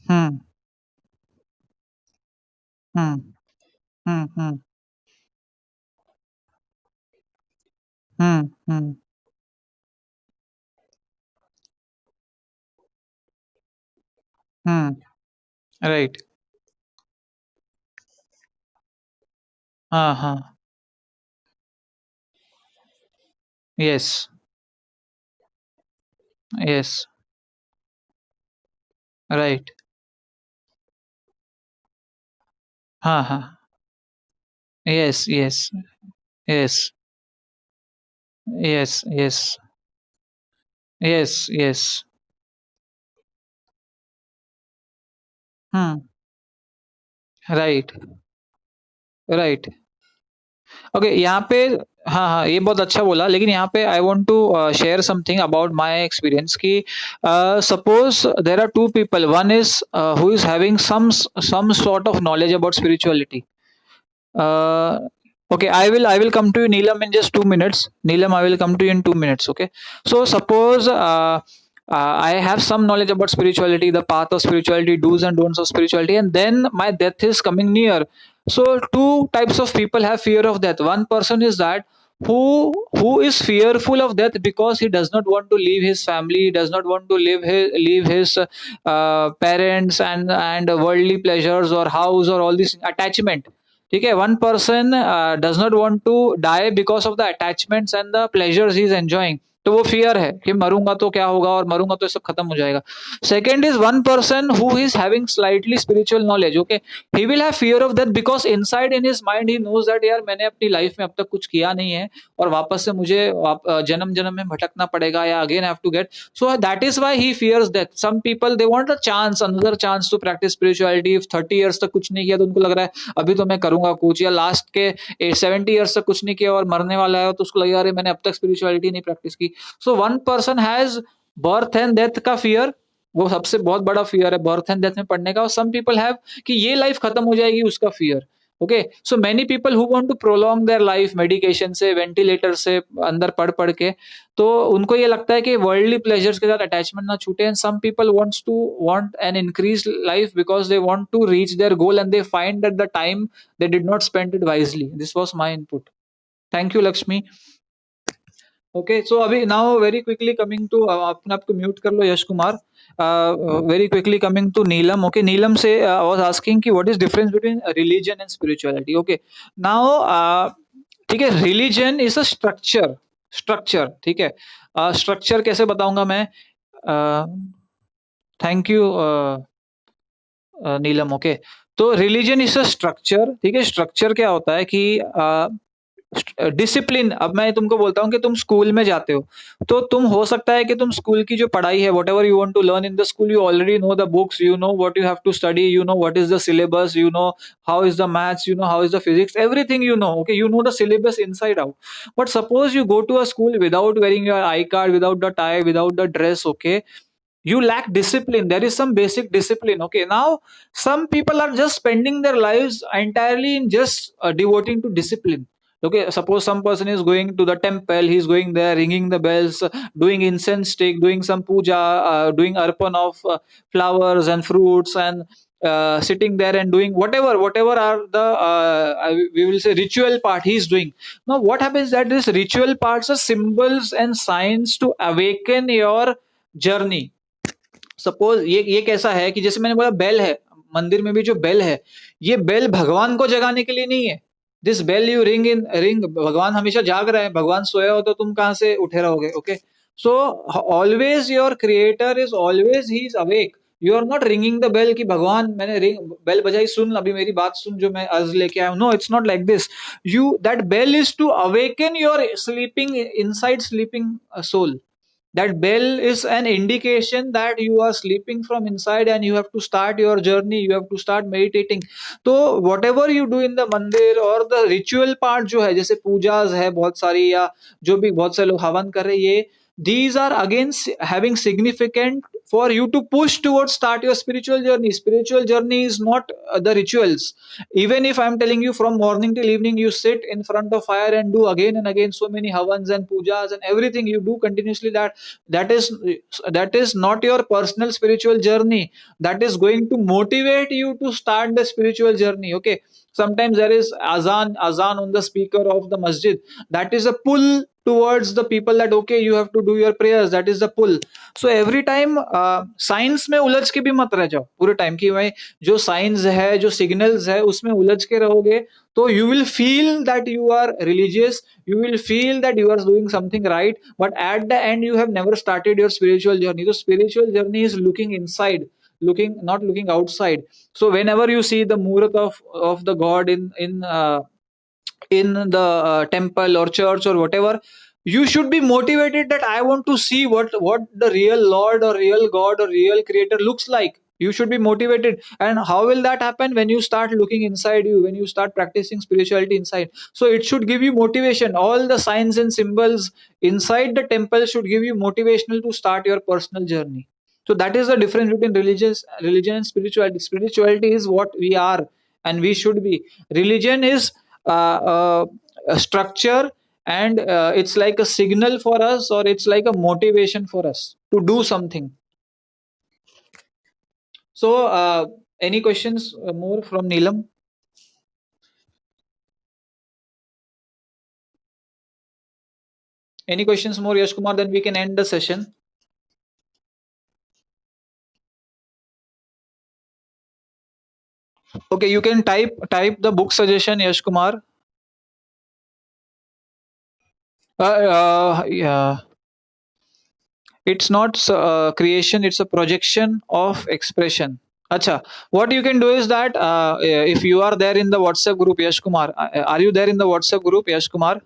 Hmm. Hmm. Hmm. Hmm. Hmm. Hmm. Hmm. Right. हाँ, हाँ। यस। यस। राइट। हाँ, हाँ। Yes, yes, yes, yes, yes, yes, yes. Hmm, right, right. Okay, यहाँ पे हाँ, हाँ, ये बहुत अच्छा बोला, लेकिन यहाँ पे I want to share something about my experience कि suppose there are 2 people, one is who is having some sort of knowledge about spirituality. Uh, okay, I will come to you, Neelam, in just 2 minutes. Neelam, I will come to you in 2 minutes. Okay. So suppose I have some knowledge about spirituality, the path of spirituality, do's and don'ts of spirituality, and then my death is coming near. So two types of people have fear of death. One person is that who is fearful of death because he does not want to leave his family, he does not want to leave his parents and worldly pleasures or house or all this attachment. ठीक है, one person does not want to die because of the attachments and the pleasures he is enjoying. तो वो fear है कि मरूंगा तो क्या होगा, और मरूंगा तो ये सब खत्म हो जाएगा. Second is one person who is having slightly spiritual knowledge. Okay, he will have fear of that because inside in his mind he knows that यार मैंने अपनी लाइफ में अब तक कुछ किया नहीं है और वापस से मुझे जन्म जन्म में भटकना पड़ेगा, या again have to get. So that is why he fears death. Some people they want a chance, another chance to practise spirituality. If 30 years तक कुछ नहीं किया तो उनको लग रहा है अभी तो मैं करूंगा कुछ, या लास्ट के 70 इयर्स तक कुछ नहीं किया और मरने वाला है तो उसको लगेगा अरे मैंने अब तक स्पिरिचुअलिटी नहीं प्रैक्टिस की. So one person has birth and death का फियर, वो सबसे बहुत बड़ा फियर है बर्थ एंड डेथ में पढ़ने का. और सम पीपल हैव कि ये लाइफ खत्म हो जाएगी उसका fear. Okay, so many people who want to prolong their life medication से, वेंटिलेटर से अंदर पढ़ पढ़ के, तो उनको ये लगता है कि वर्ल्डली प्लेजर्स के साथ अटैचमेंट ना छूटे, and some people want an increase life because they want to reach their goal and they find that the time they did not spend it wisely. This was my input. Thank you, Lakshmi. Okay, so abhi now very quickly coming to अपने आप को mute कर लो Yash Kumar. Very quickly coming to Neelam. Okay, Neelam say I was asking कि what is difference between religion and spirituality. Okay, now ठीक है, religion is a structure. ठीक है, structure कैसे बताऊंगा मैं. Thank you Neelam. ओके, तो रिलीजन इज अ स्ट्रक्चर. ठीक है, स्ट्रक्चर क्या होता है कि डिसिप्लिन. अब मैं तुमको बोलता हूँ कि तुम स्कूल में जाते हो, तो तुम हो सकता है कि तुम स्कूल की जो पढ़ाई है, whatever you want to learn in the school, you already know the books, you know what you have to study, you know what is the syllabus, you know how is the maths, you know how is the physics, everything you know. Okay, you know the syllabus inside out. But suppose you go to a school without wearing your I card, without the tie, without the dress. Okay, you lack discipline. There is some basic discipline. Okay, now some people are just spending their lives entirely in just devoting to discipline. Okay, suppose some person is going to the temple, he's going there, ringing the bells, doing incense stick, doing some puja, doing arpan of flowers and fruits, and sitting there and doing whatever are the we will say ritual part he's doing. Now what happens that this ritual parts are symbols and signs to awaken your journey. Suppose ये कैसा है कि जैसे मैंने बोला bell है, मंदिर में भी जो बेल है, ये बेल भगवान को जगाने के लिए नहीं है. दिस बेल यू रिंग, भगवान हमेशा जाग रहा है, भगवान सोया हो तो तुम कहां से उठे रहोगे. Okay, so always your creator is always he is awake. You are not ringing the bell कि भगवान मैंने बेल बजाई, सुन अभी मेरी बात सुन जो मैं अर्ज लेके आया हूं. No, it's not like this. That bell is to awaken your sleeping inside sleeping soul. That bell is an indication that you are sleeping from inside and you have to start your journey, you have to start meditating. तो whatever you do in the मंदिर और the ritual part जो है, जैसे पूजाज है बहुत सारी, या जो भी बहुत से लोग हवन कर रहे हैं, ये these are again having significant for you to push towards start your spiritual journey. Spiritual journey is not the rituals. Even if I'm telling you from morning till evening you sit in front of fire and do again and again so many havans and pujas and everything you do continuously, that is not your personal spiritual journey. That is going to motivate you to start the spiritual journey. Okay, sometimes there is azan on the speaker of the masjid. That is a pull towards the people that okay, you have to do your prayers. That is the pull. So every time science में उलझ के भी मत रह जाओ पूरे time कि भाई जो साइंस है, जो सिग्नल्स है, उसमें उलझ के रहोगे तो you will feel that you are religious, you will feel that you are doing something right, but at the end you have never started your spiritual journey. So spiritual journey is looking inside, not looking outside. So whenever you see the murat of the god in the temple or church or whatever, you should be motivated that I want to see what the real lord or real god or real creator looks like. You should be motivated. And how will that happen? When you start looking inside you, when you start practicing spirituality inside. So it should give you motivation. All the signs and symbols inside the temple should give you motivational to start your personal journey. So that is the difference between religion and spirituality. Spirituality is what we are and we should be. Religion is a structure, and it's like a signal for us, or it's like a motivation for us to do something. So any questions more from Neelam? Any questions more, Yash Kumar? Then we can end the session. Okay, you can type the book suggestion, Yash Kumar. Yeah, it's not creation, it's a projection of expression. Acha, what you can do is that if you are there in the WhatsApp group, Yash Kumar, are you there in the WhatsApp group, Yash Kumar?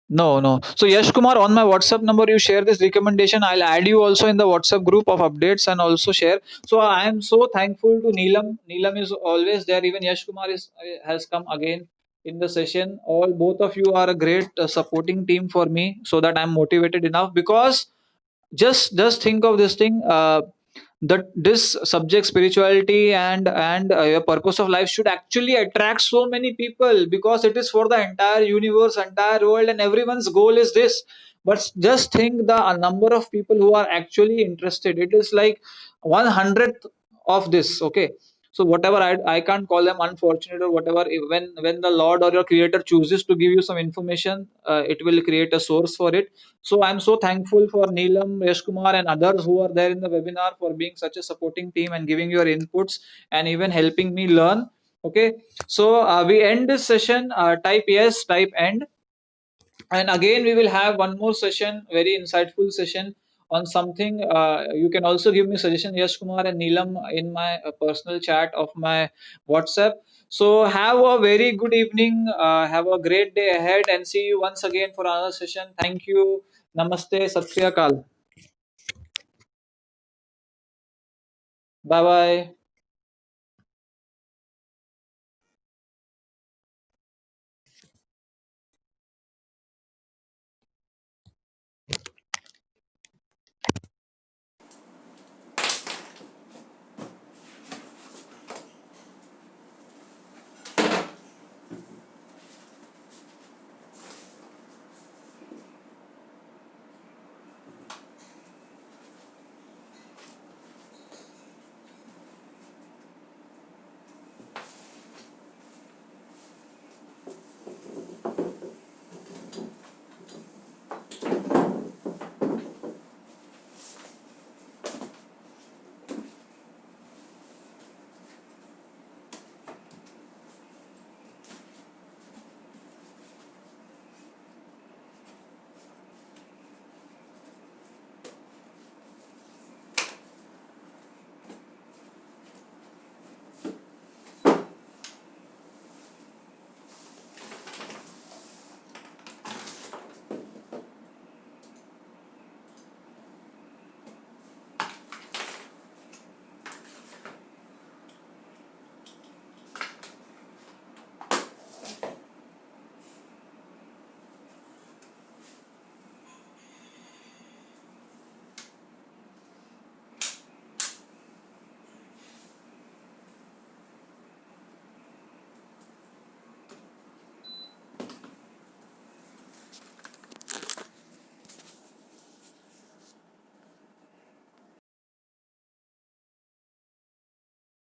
No. So Yash Kumar, on my WhatsApp number, you share this recommendation. I'll add you also in the WhatsApp group of updates and also share. So I am so thankful to Neelam. Neelam is always there. Even Yash Kumar has come again in the session. Both of you are a great supporting team for me, so that I'm motivated enough. Because just think of this thing. that this subject, spirituality and your purpose of life, should actually attract so many people, because it is for the entire universe, entire world, and everyone's goal is this. But just think the number of people who are actually interested. It is like 1/100th of this. Okay, so whatever, I can't call them unfortunate or whatever. When the Lord or your creator chooses to give you some information, it will create a source for it. So I'm so thankful for Neelam, Yash Kumar, and others who are there in the webinar for being such a supporting team and giving your inputs and even helping me learn. Okay, so we end this session. Type yes, type end, and again we will have one more session, very insightful session on something. You can also give me suggestion, Yash Kumar and Neelam, in my personal chat of my WhatsApp. So have a very good evening, have a great day ahead, and see you once again for another session. Thank you. Namaste. Sat Sri Akal. Bye bye.